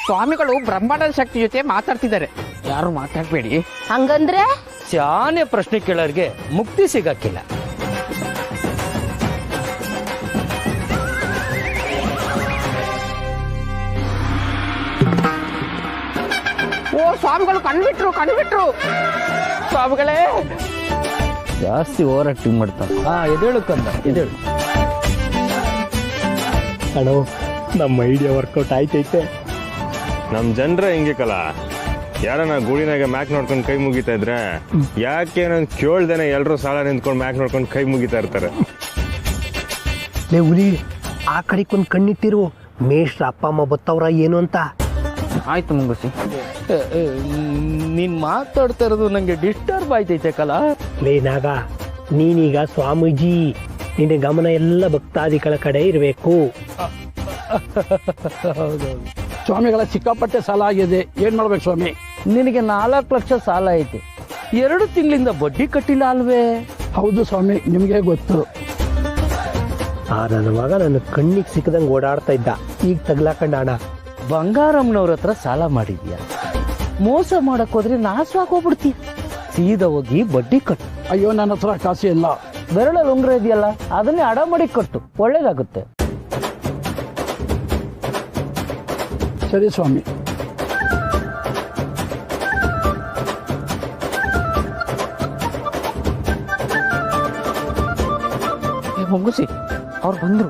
Speaker 19: ಸ್ವಾಮಿಗಳು ಬ್ರಹ್ಮಾಂಡದ ಶಕ್ತಿ ಜೊತೆ ಮಾತಾಡ್ತಿದ್ದಾರೆ, ಯಾರು ಮಾತಾಡ್ಬೇಡಿ.
Speaker 7: ಹಂಗಂದ್ರೆ
Speaker 20: ಶಾನೆ ಪ್ರಶ್ನೆ ಕೇಳೋರ್ಗೆ ಮುಕ್ತಿ ಸಿಗಕ್ಕಿಲ್ಲ.
Speaker 19: ಓ ಸ್ವಾಮಿಗಳು ಕಣ್ಬಿಟ್ರು ಸ್ವಾಮಿಗಳೇ.
Speaker 20: ಜಾಸ್ತಿ ಓವರ್ ಆಕ್ಟಿಂಗ್ ಮಾಡ್ತಾನೆ. ಎದೇಳು ಕಂದ ಎದೇಳು.
Speaker 17: ಅಣ್ಣ ನಮ್ಮ ಐಡಿಯಾ ವರ್ಕೌಟ್ ಆಯ್ತೈತೆ.
Speaker 12: ನಮ್ ಜನರ ಹಿಂಗೆ ಕಲ, ಯಾರನ್ನ ಗೂಡಿನಾಗ ಮ್ಯಾಕ್ ನೋಡ್ಕೊಂಡು ಕೈ ಮುಗಿತಾ ಇದ್ರೆ ಯಾಕೆ ನಾನು ಕೇಳ್ದೇನೆ ಎಲ್ರು ಸಾಲ ನಿಂತ್ಕೊಂಡು ಮ್ಯಾಕ್ ನೋಡ್ಕೊಂಡು ಕೈ ಮುಗಿತಾ ಇರ್ತಾರೆ.
Speaker 17: ಲೇ ಹುಲಿ, ಆ ಕಡೆಗೊಂದು ಕಣ್ಣಿಟ್ಟಿರು, ಮೇಷ್ಟ್ರ ಅಪ್ಪ ಅಮ್ಮ ಬತ್ತವ್ರ ಏನು ಅಂತ.
Speaker 19: ಆಯ್ತು ಮುಂಗುಸಿ.
Speaker 20: ನೀನ್ ಮಾತಾಡ್ತಾ ಇರೋದು ನಂಗೆ ಡಿಸ್ಟರ್ಬ್ ಆಯ್ತೈತೆ ಕಲ.
Speaker 17: ಲೇ ನಾಗ, ನೀನೀಗ ಸ್ವಾಮೀಜಿ, ನಿನ್ನ ಗಮನ ಎಲ್ಲ ಭಕ್ತಾದಿಗಳ ಕಡೆ ಇರಬೇಕು.
Speaker 20: ಸ್ವಾಮಿಗಳ ಸಿಕ್ಕಾಪಟ್ಟೆ ಸಾಲ ಆಗಿದೆ, ಏನ್ ಮಾಡ್ಬೇಕು ಸ್ವಾಮಿ? ನಿನಗೆ 4 ಲಕ್ಷ ಸಾಲ ಐತೆ, 2 ತಿಂಗಳಿಂದ ಬಡ್ಡಿ ಕಟ್ಟಿಲ್ಲ ಅಲ್ವೇ? ಹೌದು ಸ್ವಾಮಿ, ನಿಮ್ಗೆ ಗೊತ್ತು.
Speaker 17: ನನ್ನ ಮಗ ನನ್ನ ಕಣ್ಣಿಗೆ ಸಿಕ್ಕದಂಗೆ ಓಡಾಡ್ತಾ ಇದ್ದ, ಈಗ ತಗ್ಲಾಕಂಡ ಹಣ.
Speaker 20: ಬಂಗಾರಮ್ಮನವ್ರ ಹತ್ರ ಸಾಲ ಮಾಡಿದ್ಯಾ, ಮೋಸ ಮಾಡಕ್ ಹೋದ್ರೆ ನಾಶವಾಗೋಗ್ಬಿಡ್ತೀಯ. ಸೀದಾ ಹೋಗಿ ಬಡ್ಡಿ ಕಟ್ಟು. ಅಯ್ಯೋ, ನನ್ನ ಹತ್ರ ಕಾಸು ಇಲ್ಲ. ಬೆರಳಲ್ಲಿ ಉಂಗ್ರ ಇದೆಯಲ್ಲ, ಅದನ್ನೇ ಅಡ ಮಾಡಿ ಕಟ್ಟು, ಒಳ್ಳೇದಾಗುತ್ತೆ. ಸರಿ ಸ್ವಾಮಿ.
Speaker 19: ಮುಂಗುಸಿ ಅವ್ರು ಬಂದ್ರು.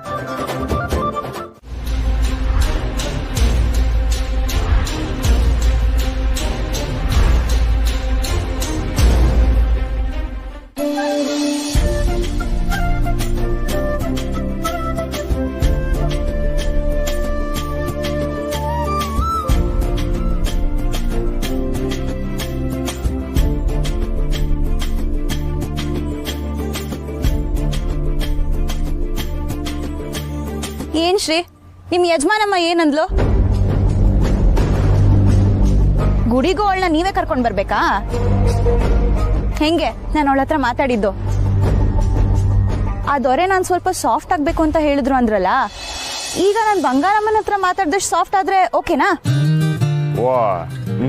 Speaker 7: ಏನ್ ಶ್ರೀ, ನಿಮ್ ಯಜಮಾನಮ್ಮ ಏನಂದ್ಲು? ಗುಡಿಗೂ ಅವಳನ್ನ ನೀವೇ ಕರ್ಕೊಂಡ್ ಬರ್ಬೇಕಾ? ಹೆಂಗೆ ನಾನು ಅವಳ ಹತ್ರ ಮಾತಾಡಿದ್ದು? ಆ ದೊರೆ ನಾನು ಸ್ವಲ್ಪ ಸಾಫ್ಟ್ ಆಗ್ಬೇಕು ಅಂತ ಹೇಳಿದ್ರು ಅಂದ್ರಲ್ಲ, ಈಗ ನಾನು ಬಂಗಾರಮ್ಮನ ಹತ್ರ ಮಾತಾಡ್ದಷ್ಟು ಸಾಫ್ಟ್ ಆದ್ರೆ ಓಕೆನಾ?
Speaker 12: ಓ,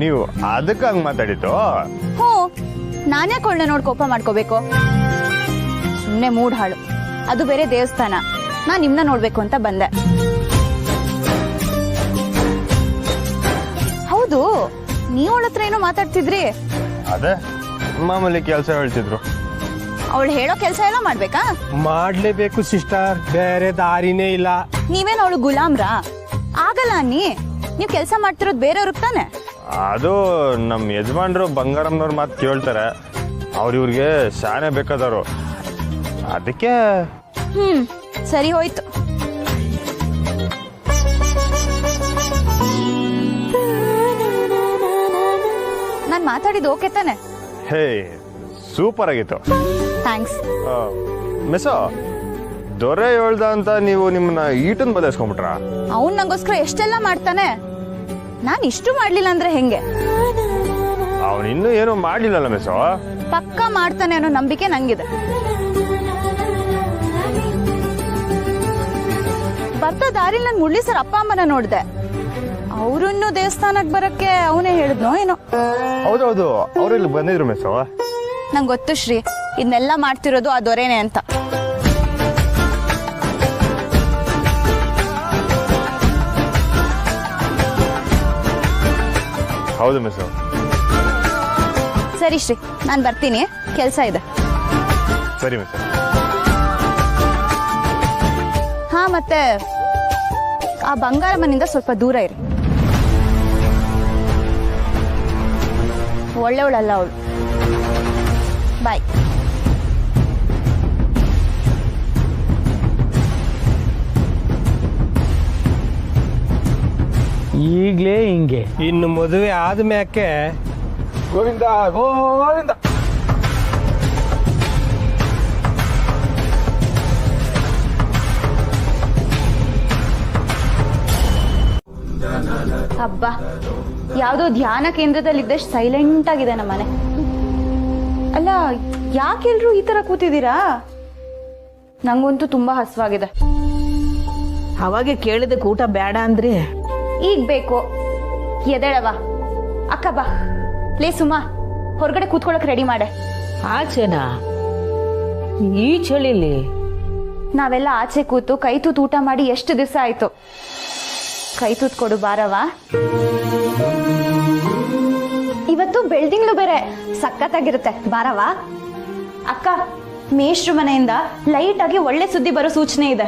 Speaker 12: ನೀವು ಅದಕ್ಕಾಗಿ ಮಾತಾಡಿದ್ದು?
Speaker 7: ಹ್ಞೂ, ನಾನ್ಯಾಕೆ ಅವಳನ್ನ ನೋಡಿ ಕೋಪ ಮಾಡ್ಕೋಬೇಕು? ಸುಮ್ಮನೆ ಮೂಡ್ ಹಾಳು. ಅದು ಬೇರೆ ದೇವಸ್ಥಾನ, ನಾನ್ ನಿಮ್ನ ನೋಡ್ಬೇಕು ಅಂತ ಬಂದೆ. ಹೌದು, ನೀವ್ ಅವಳ ಹತ್ರ ಏನೋ ಮಾತಾಡ್ತಿದ್ರಿ.
Speaker 12: ಅದೇ ಮಾಮೂಲಿ ಕೆಲಸ ಹೇಳ್ತಿದ್ರು.
Speaker 7: ಅವಳು ಹೇಳೋ ಕೆಲಸ ಎಲ್ಲ ಮಾಡ್ಬೇಕಾ?
Speaker 17: ಮಾಡ್ಲೇಬೇಕು ಸಿಸ್ಟರ್, ಬೇರೆ ದಾರಿನೇ ಇಲ್ಲ.
Speaker 7: ನೀವೇನು ಅವಳು ಗುಲಾಮ್ರಾ? ಆಗಲ್ಲ ಅನ್ನಿ, ನೀವ್ ಕೆಲಸ ಮಾಡ್ತಿರೋದು ಬೇರೆಯವ್ರಿಗೆ ತಾನೆ.
Speaker 12: ಅದು ನಮ್ ಯಜಮಾನ್ರು ಬಂಗಾರಮ್ಮನವ್ರ ಮಾತು ಕೇಳ್ತಾರೆ, ಇವ್ರಿಗೆ ಶಾನೆ ಬೇಕಾದವರು, ಅದಕ್ಕೆ.
Speaker 7: ಸರಿ ಹೋಯ್ತು. ನಾನ್ ಮಾತಾಡಿದ್ದು ಓಕೆ ತಾನೆ?
Speaker 12: ಹೇ, ಸೂಪರ್ ಆಗಿತ್ತು.
Speaker 7: ಥ್ಯಾಂಕ್ಸ್.
Speaker 12: ಮಿಸೋ, ದೊರೆ ಹೇಳ್ದ ಅಂತ ನೀವು ನಿಮ್ಮನ್ನ ಈಟನ್ ಬದಲಿಸ್ಕೊಂಡ್ಬಿಟ್ರ?
Speaker 7: ಅವ್ನ್ ನಂಗೋಸ್ಕರ ಎಷ್ಟೆಲ್ಲ ಮಾಡ್ತಾನೆ, ನಾನ್ ಇಷ್ಟು ಮಾಡ್ಲಿಲ್ಲ ಅಂದ್ರೆ ಹೆಂಗೆ?
Speaker 12: ಅವನ್ ಇನ್ನೂ ಏನು ಮಾಡ್ಲಿಲ್ಲಲ್ಲ ಮಿಸೋ.
Speaker 7: ಪಕ್ಕಾ ಮಾಡ್ತಾನೆ ಅನ್ನೋ ನಂಬಿಕೆ ನಂಗಿದೆ. ಬರ್ತಾ ದಾರಿಲಿ ನನ್ ಮುರಳಿ ಸರ್ ಅಪ್ಪ ಅಮ್ಮನ ನೋಡ್ದೆ. ಅವ್ರನ್ನು ದೇವಸ್ಥಾನಕ್ ಬರಕ್ಕೆ ಅವನೇ ಹೇಳಿದ್ನೋ ಏನೋ.
Speaker 12: ಹೌದೌದು, ಅವ್ರಿಲ್ಲಿ ಬಂದಿದ್ರು ಮಿಸೋ.
Speaker 7: ನಂಗೆ ಗೊತ್ತು ಶ್ರೀ, ಇದನ್ನೆಲ್ಲ ಮಾಡ್ತಿರೋದು ಆ ದೊರೆನೆ ಅಂತ.
Speaker 12: ಹೌದು ಮಿಸೋ.
Speaker 7: ಸರಿ ಶ್ರೀ, ನಾನ್ ಬರ್ತೀನಿ, ಕೆಲ್ಸ ಇದೆ.
Speaker 12: ಸರಿ ಮಿಸೋ.
Speaker 7: ಹಾ, ಮತ್ತೆ ಆ ಬಂಗಾರ ಮನೆಯಿಂದ ಸ್ವಲ್ಪ ದೂರ ಇರಿ. ಒಳ್ಳೆವಳಲ್ಲ ಅವಳು. ಬಾಯ್.
Speaker 20: ಈಗ್ಲೇ ಹಿಂಗೆ,
Speaker 17: ಇನ್ನು ಮದುವೆ ಆದ್ಮ್ಯಾಕೆ
Speaker 20: ಗೋವಿಂದ ಗೋವಿಂದ.
Speaker 7: ಹಬ್ಬ, ಯಾವ್ದೋ ಧ್ಯಾನ ಕೇಂದ್ರದಲ್ಲಿದ್ದಷ್ಟು ಸೈಲೆಂಟ್ ಆಗಿದೆ ನಮ್ಮನೆ. ಅಲ್ಲ, ಯಾಕೆಲ್ರು ಈ ತರ ಕೂತಿದ್ದೀರಾ? ನಂಗಂತೂ ತುಂಬಾ ಹಸುವಾಗಿದೆ.
Speaker 3: ಅವಾಗೆ ಕೇಳಿದಕ್ಕೆ ಊಟ ಬೇಡ ಅಂದ್ರೆ
Speaker 7: ಈಗ ಬೇಕು, ಎದೇಳವ ಅಕ್ಕ ಬಾ ಲೇ ಸುಮಾ ಹೊರಗಡೆ ಕೂತ್ಕೊಳಕ್ ರೆಡಿ ಮಾಡೆ.
Speaker 3: ಆಚೆನಾ? ಈ ಚಳಿಲಿ
Speaker 7: ನಾವೆಲ್ಲ ಆಚೆ ಕೂತು ಕೈ ತೂತ್ ಊಟ ಮಾಡಿ ಎಷ್ಟು ದಿವಸ ಆಯ್ತು. ಕೈ ತೂತ್ ಕೊಡು ಬಾರವ. ಇವತ್ತು ಬೆಳ್ದಿಂಗ್ಳು ಬೇರೆ ಸಖತ್ತಾಗಿರುತ್ತೆ ಬಾರವ. ಅಕ್ಕ ಮೇಷ್ಟ್ರು ಮನೆಯಿಂದ ಲೈಟ್ ಆಗಿ ಒಳ್ಳೆ ಸುದ್ದಿ ಬರೋ ಸೂಚನೆ ಇದೆ.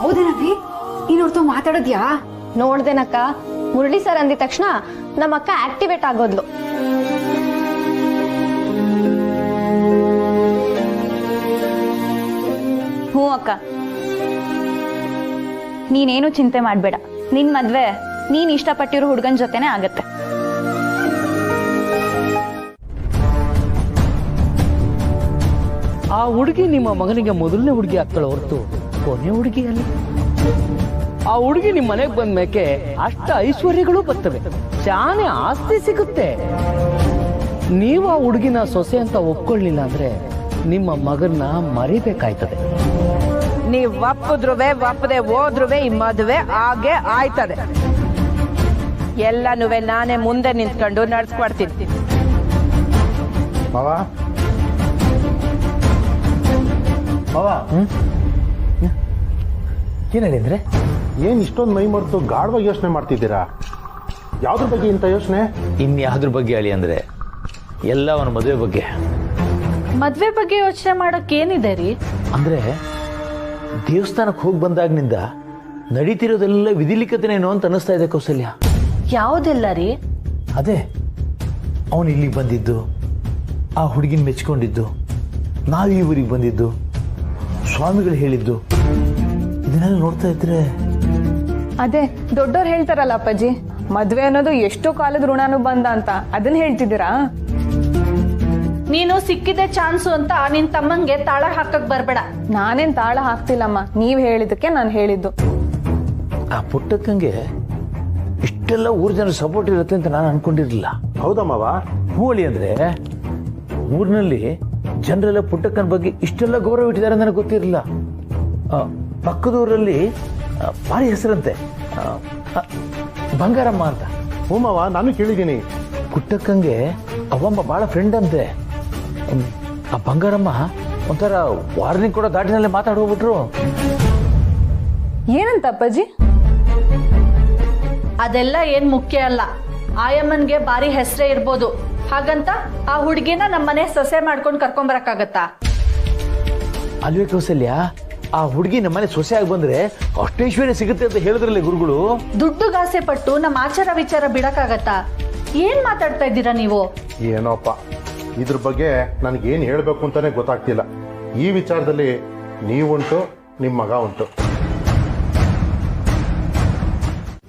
Speaker 8: ಹೌದೇನವಿ ನೀನ್ ಅವ್ರతో ಮಾತಾಡೋದ್ಯಾ? ನೋಡ್ದೇನಕ್ಕ, ಮುರಳಿ ಸರ್ ಅಂದಿದ ತಕ್ಷಣ ನಮ್ಮ ಅಕ್ಕ ಆಕ್ಟಿವೇಟ್ ಆಗೋದ್ಲು.
Speaker 7: ಹ್ಞೂ ಅಕ್ಕ, ನೀನೇನು ಚಿಂತೆ ಮಾಡ್ಬೇಡ. ನಿನ್ ಮದ್ವೆ ನೀನ್ ಇಷ್ಟಪಟ್ಟಿರೋ ಹುಡುಗನ್ ಜೊತೆನೆ ಆಗತ್ತೆ.
Speaker 20: ಆ ಹುಡುಗಿ ನಿಮ್ಮ ಮಗನಿಗೆ ಮೊದಲನೇ ಹುಡುಗಿ ಆಗ್ತಾಳೆ ಹೊರತು ಕೊನೆ ಹುಡುಗಿ ಅಲ್ಲ. ಆ ಹುಡುಗಿ ನಿಮ್ಮ ಮನೆಗೆ ಬಂದ ಮೇಕೆ ಅಷ್ಟ ಐಶ್ವರ್ಯಗಳು ಬರ್ತವೆ, ಶಾನೆ ಆಸ್ತಿ ಸಿಗುತ್ತೆ. ನೀವು ಆ ಹುಡುಗಿನ ಸೊಸೆ ಅಂತ ಒಪ್ಕೊಳ್ಳಿಲ್ಲ ಅಂದ್ರೆ ನಿಮ್ಮ ಮಗನ್ನ ಮರಿಬೇಕಾಯ್ತದೆ.
Speaker 16: ನೀವ್ ಒಪ್ಪದ್ರುವೆ ಒಪ್ಪದೆ ಹೋದ್ರುವೆ ಈ ಮದುವೆ ಹಾಗೆ ಆಯ್ತದೆ. ಎಲ್ಲನೂ ನಾನೇ ಮುಂದೆ ನಿಂತ್ಕೊಂಡು ನಡ್ಸ್ಕೊಡ್ತೀನಿ.
Speaker 12: ಮಾವ ಮಾವ
Speaker 20: ಏನ್ ಹೇಳಿದ್ರೆ?
Speaker 12: ಏನ್ ಇಷ್ಟೊಂದು ಮೈ ಮರೆತು ಗಾಢವಾಗಿ ಯೋಚನೆ ಮಾಡ್ತಿದ್ದೀರಾ? ಯಾವ್ದ್ರ ಬಗ್ಗೆ ಇಂಥ ಯೋಚನೆ?
Speaker 4: ಇನ್ಯಾವ್ದ್ರ ಬಗ್ಗೆ ಹೇಳಿ ಅಂದ್ರೆ ಎಲ್ಲ ಅವನ ಮದುವೆ ಬಗ್ಗೆ.
Speaker 1: ಮದ್ವೆ ಬಗ್ಗೆ ಯೋಚನೆ ಮಾಡಕ್ ಏನಿದೆ ರೀ?
Speaker 4: ಅಂದ್ರೆ ದೇವಸ್ಥಾನಕ್ಕೆ ಹೋಗಿ ಬಂದಾಗ್ನಿಂದ ನಡೀತಿರೋದೆಲ್ಲ ವಿಧಿಲಿಖಿತನೇನೋ ಅಂತ ಅನಿಸ್ತಾ ಇದೆ ಕೌಸಲ್ಯ.
Speaker 1: ಯಾವುದೆಲ್ಲ ರೀ?
Speaker 4: ಅದೇ ಅವನು ಇಲ್ಲಿಗೆ ಬಂದಿದ್ದು, ಆ ಹುಡುಗಿನ ಮೆಚ್ಕೊಂಡಿದ್ದು, ನಾವು ಈ ಊರಿಗೆ ಬಂದಿದ್ದು, ಸ್ವಾಮಿಗಳು ಹೇಳಿದ್ದು, ಇದನ್ನೆಲ್ಲ ನೋಡ್ತಾ ಇದ್ರೆ
Speaker 2: ಅದೇ ದೊಡ್ಡವ್ರು ಹೇಳ್ತಾರಲ್ಲ ಅಪ್ಪಾಜಿ, ಮದ್ವೆ ಅನ್ನೋದು ಎಷ್ಟೋ ಕಾಲದ ಋಣಾನುಬಂಧ ಅಂತ, ಅದನ್ನ ಹೇಳ್ತಿದ್ದೀರಾ?
Speaker 1: ನೀನು ಸಿಕ್ಕಿದೆ ಚಾನ್ಸು ಅಂತ ನಿನ್ ತಮ್ಮಂಗೆ ತಾಳ ಹಾಕಕ್ ಬರ್ಬೇಡ.
Speaker 2: ನಾನೇನ್ ತಾಳ ಹಾಕ್ತಿಲ್ಲಮ್ಮ, ನೀವ್ ಹೇಳಿದಕ್ಕೆ ನಾನು ಹೇಳಿದ್ದು.
Speaker 4: ಆ ಪುಟ್ಟಕ್ಕಂಗೆ ಇಷ್ಟೆಲ್ಲ ಊರ್ ಜನ ಸಪೋರ್ಟ್ ಇರುತ್ತೆ ಅಂತ ನಾನು ಅನ್ಕೊಂಡಿರ್ಲಿಲ್ಲ.
Speaker 12: ಹೌದಮ್ಮವ?
Speaker 4: ಹೂಳಿ ಅಂದ್ರೆ ಊರಿನಲ್ಲಿ ಜನರೆಲ್ಲ ಪುಟ್ಟಕ್ಕನ ಬಗ್ಗೆ ಇಷ್ಟೆಲ್ಲ ಗೌರವ ಇಟ್ಟಿದ್ದಾರೆ ನನಗೆ ಗೊತ್ತಿರಲಿಲ್ಲ. ಪಕ್ಕದೂರಲ್ಲಿ ಭಾರಿ ಹೆಸರಂತೆ, ಬಂಗಾರಮ್ಮ ಅಂತ.
Speaker 12: ಹೂಮವ, ನಾನು ಕೇಳಿದ್ದೀನಿ.
Speaker 4: ಪುಟ್ಟಕ್ಕಂಗೆ ಅವಮ್ಮ ಬಹಳ ಫ್ರೆಂಡ್ ಅಂತೆ. ಆ ಬಂಗಾರಮ್ಮ ಒಂಥರ ವಾರ್ನಿಂಗ್ ಕೂಡ ದಾಟಿನಲ್ಲೇ ಮಾತಾಡಿ ಹೋಗ್ಬಿಟ್ರು.
Speaker 2: ಏನಂತ ಅಪ್ಪಾಜಿ?
Speaker 1: ಅದೆಲ್ಲ ಏನ್ ಮುಖ್ಯ ಅಲ್ಲ. ಆಯಮ್ಮನ್ಗೆ ಬಾರಿ ಹೆಸರೇ ಇರ್ಬೋದು, ಹಾಗಂತ ಆ ಹುಡುಗಿನ ನಮ್ಮನೆ ಸೊಸೆ ಮಾಡ್ಕೊಂಡು ಕರ್ಕೊಂಬರಕ್ಕಾಗತ್ತಾ?
Speaker 4: ಅಲ್ವೇ ಕೌಸಲ್ಯ, ಆ ಹುಡುಗಿ ನಮ್ಮನೆ ಸೊಸೆ ಆಗಿ ಬಂದ್ರೆ ಅಷ್ಟೈಶ್ವರ್ಯ ಸಿಗುತ್ತೆ ಅಂತ ಹೇಳಿದ್ರಲ್ಲಿ ಗುರುಗಳು.
Speaker 1: ದುಡ್ಡುಗಾಸೆ ಪಟ್ಟು ನಮ್ಮ ಆಚಾರ ವಿಚಾರ ಬಿಡಕ್ಕಾಗತ್ತಾ? ಏನ್ ಮಾತಾಡ್ತಾ ಇದ್ದೀರಾ ನೀವು?
Speaker 12: ಏನೋಪ್ಪ, ಇದ್ರ ಬಗ್ಗೆ ನನಗೇನು ಹೇಳಬೇಕು ಅಂತಾನೆ ಗೊತ್ತಾಗ್ತಿಲ್ಲ. ಈ ವಿಚಾರದಲ್ಲಿ ನೀವುಂಟು, ನಿಮ್ಮ ಮಗ ಉಂಟು.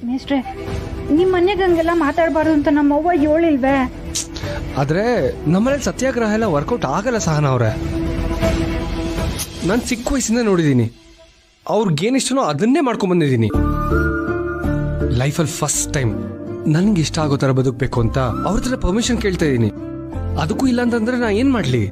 Speaker 21: ಮೇಷ್ಟ್ರೆ, ನಿಮ್ಮ ಮನೆಗೆ ಹಂಗೆಲ್ಲ ಮಾತಾಡಬಾರ್ದು ಅಂತ ನಮ್ಮವ್ವ ಹೇಳಿಲ್ವೇ?
Speaker 9: ಆದ್ರೆ ನಮ್ಮನೇಲಿ ಸತ್ಯಾಗ್ರಹ ಎಲ್ಲ ವರ್ಕೌಟ್ ಆಗಲ್ಲ ಸಹನ ಅವ್ರೆ. ನಾನು ಚಿಕ್ಕ ವಯಸ್ಸಿಂದ ನೋಡಿದ್ದೀನಿ, ಅವ್ರಿಗೇನಿಷ್ಟನೋ ಅದನ್ನೇ ಮಾಡ್ಕೊಂಡ್ ಬಂದಿದ್ದೀನಿ. ಲೈಫಲ್ಲಿ ಫಸ್ಟ್ ಟೈಮ್ ನನ್ಗೆ ಇಷ್ಟ ಆಗೋ ತರ ಬದುಕಬೇಕು ಅಂತ ಅವ್ರ ಹತ್ರ ಪರ್ಮಿಷನ್ ಕೇಳ್ತಾ ಇದ್ದೀನಿ. ಅದಕ್ಕೂ ಇಲ್ಲ ಅಂತಂದ್ರೆ ನಾ ಏನ್ ಮಾಡ್ಲಿ?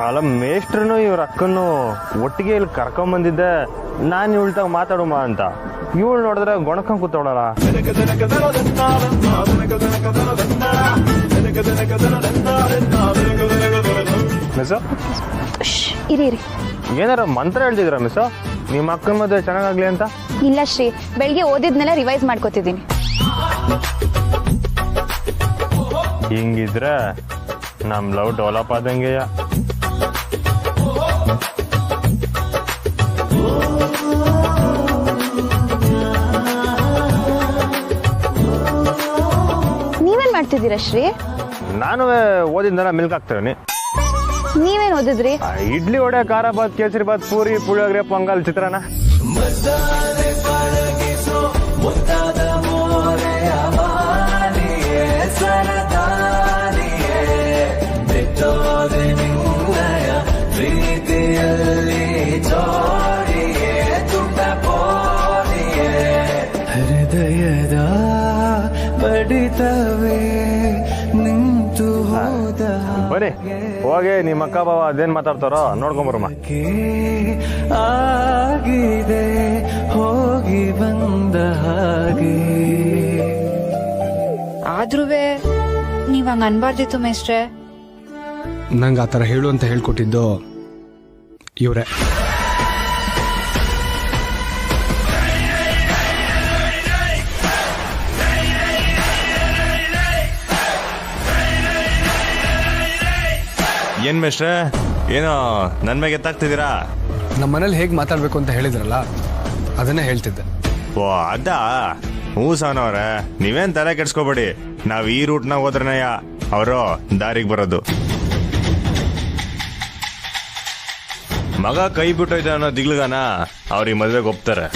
Speaker 12: ಅಲ್ಲ, ಮೇಷ್ಟ್ರನು ಇವ್ರ ಅಕ್ಕನ್ನು ಒಟ್ಟಿಗೆ ಇಲ್ಲಿ ಕರ್ಕೊಂಬಂದಿದ್ದೆ. ನಾನು ಇವಳ್ತಾಗ ಮಾತಾಡುಮ ಅಂತ, ಇವಳು ನೋಡಿದ್ರೆ ಗೊಣಕೊಂಡ್ ಕೂತವಳಲ್ಲ. ಮಿಸ್,
Speaker 7: ಇರಿ
Speaker 12: ಏನಾರ ಮಂತ್ರ ಹೇಳ್ತಿದ್ರ ಮಿಸ್? ನಿಮ್ಮ ಅಕ್ಕನ ಮದುವೆ ಚೆನ್ನಾಗಾಗ್ಲಿ ಅಂತ?
Speaker 7: ಇಲ್ಲ ಶ್ರೀ, ಬೆಳಿಗ್ಗೆ ಓದಿದ್ನೆಲ್ಲ ರಿವೈಸ್ ಮಾಡ್ಕೋತಿದ್ದೀನಿ.
Speaker 12: ಹಿಂಗಿದ್ರೆ ನಮ್ ಲವ್ ಡೆವಲಪ್ ಆದಂಗೆಯ.
Speaker 7: ನೀವೇನ್ ಮಾಡ್ತಿದ್ದೀರಾ ಶ್ರೀ?
Speaker 12: ನಾನು ಓದಿದ್ದೆಲ್ಲ ಮಿಲ್ಕ್ ಹಾಕ್ತೇನೆ.
Speaker 7: ನೀವೇನ್ ಓದಿದ್ರಿ?
Speaker 12: ಇಡ್ಲಿ, ವಡೆ, ಖಾರ ಬಾತ್, ಕೇಸರಿ ಬಾತ್, ಪೂರಿ, ಪುಳಿಯೋಗರೆ, ಪೊಂಗಲ್, ಚಿತ್ರಾನ್ನ.
Speaker 15: ಮುದ್ದಾದ ಮೋರೆ ಅವಾನಿ ಬಡಿತವೇ ನಿಂತು ಹೋದ
Speaker 12: ಬನ್ನಿ ಹೋಗಿ ನಿಮ್ಮ ಅಕ್ಕ ಬಾವ ಅದೇನ್ ಮಾತಾಡ್ತಾರೋ ನೋಡ್ಕೊಂಬರಮ್ಮ.
Speaker 15: ಆಗಿದೆ ಹೋಗಿ ಬಂದ ಹಾಗೆ.
Speaker 21: ಆದ್ರೂ ನೀವ್ ಹಂಗ ಅನ್ಬಾರ್ದಿತ್ತು ಮೇಸ್ಟ್ರೆ.
Speaker 9: ನಂಗೆ ಆ ಥರ ಹೇಳು ಅಂತ ಹೇಳ್ಕೊಟ್ಟಿದ್ದು ಇವರೇ.
Speaker 12: ಏನ್ ಮೇಷ್ಟ್ರೆ ಏನೋ ನನ್ ಮೇಲೆ ಎತ್ತಾಗ್ತಿದ್ದೀರಾ?
Speaker 9: ನಮ್ಮ ಮನೇಲಿ ಹೇಗೆ ಮಾತಾಡಬೇಕು ಅಂತ ಹೇಳಿದ್ರಲ್ಲ ಅದನ್ನೇ ಹೇಳ್ತಿದ್ದೆ.
Speaker 12: ಓ ಅದಾ? ಹ್ಞೂ ಸಾನವ್ರೆ, ನೀವೇನ್ ತಲೆ ಕೆಡ್ಸ್ಕೊಬೇಡಿ. ನಾವ್ ಈ ರೂಟ್ನಾಗ ಹೋದ್ರನಯ್ಯ ಅವರು ದಾರಿಗೆ ಬರೋದು. ಮಗ ಕೈ ಬಿಟ್ಟೋಯ್ತ ಅನ್ನೋ ದಿಗ್ಲಗನ ಅವ್ರಿಗೆ ಮದ್ವೆಗೆ ಒಪ್ತಾರೆ.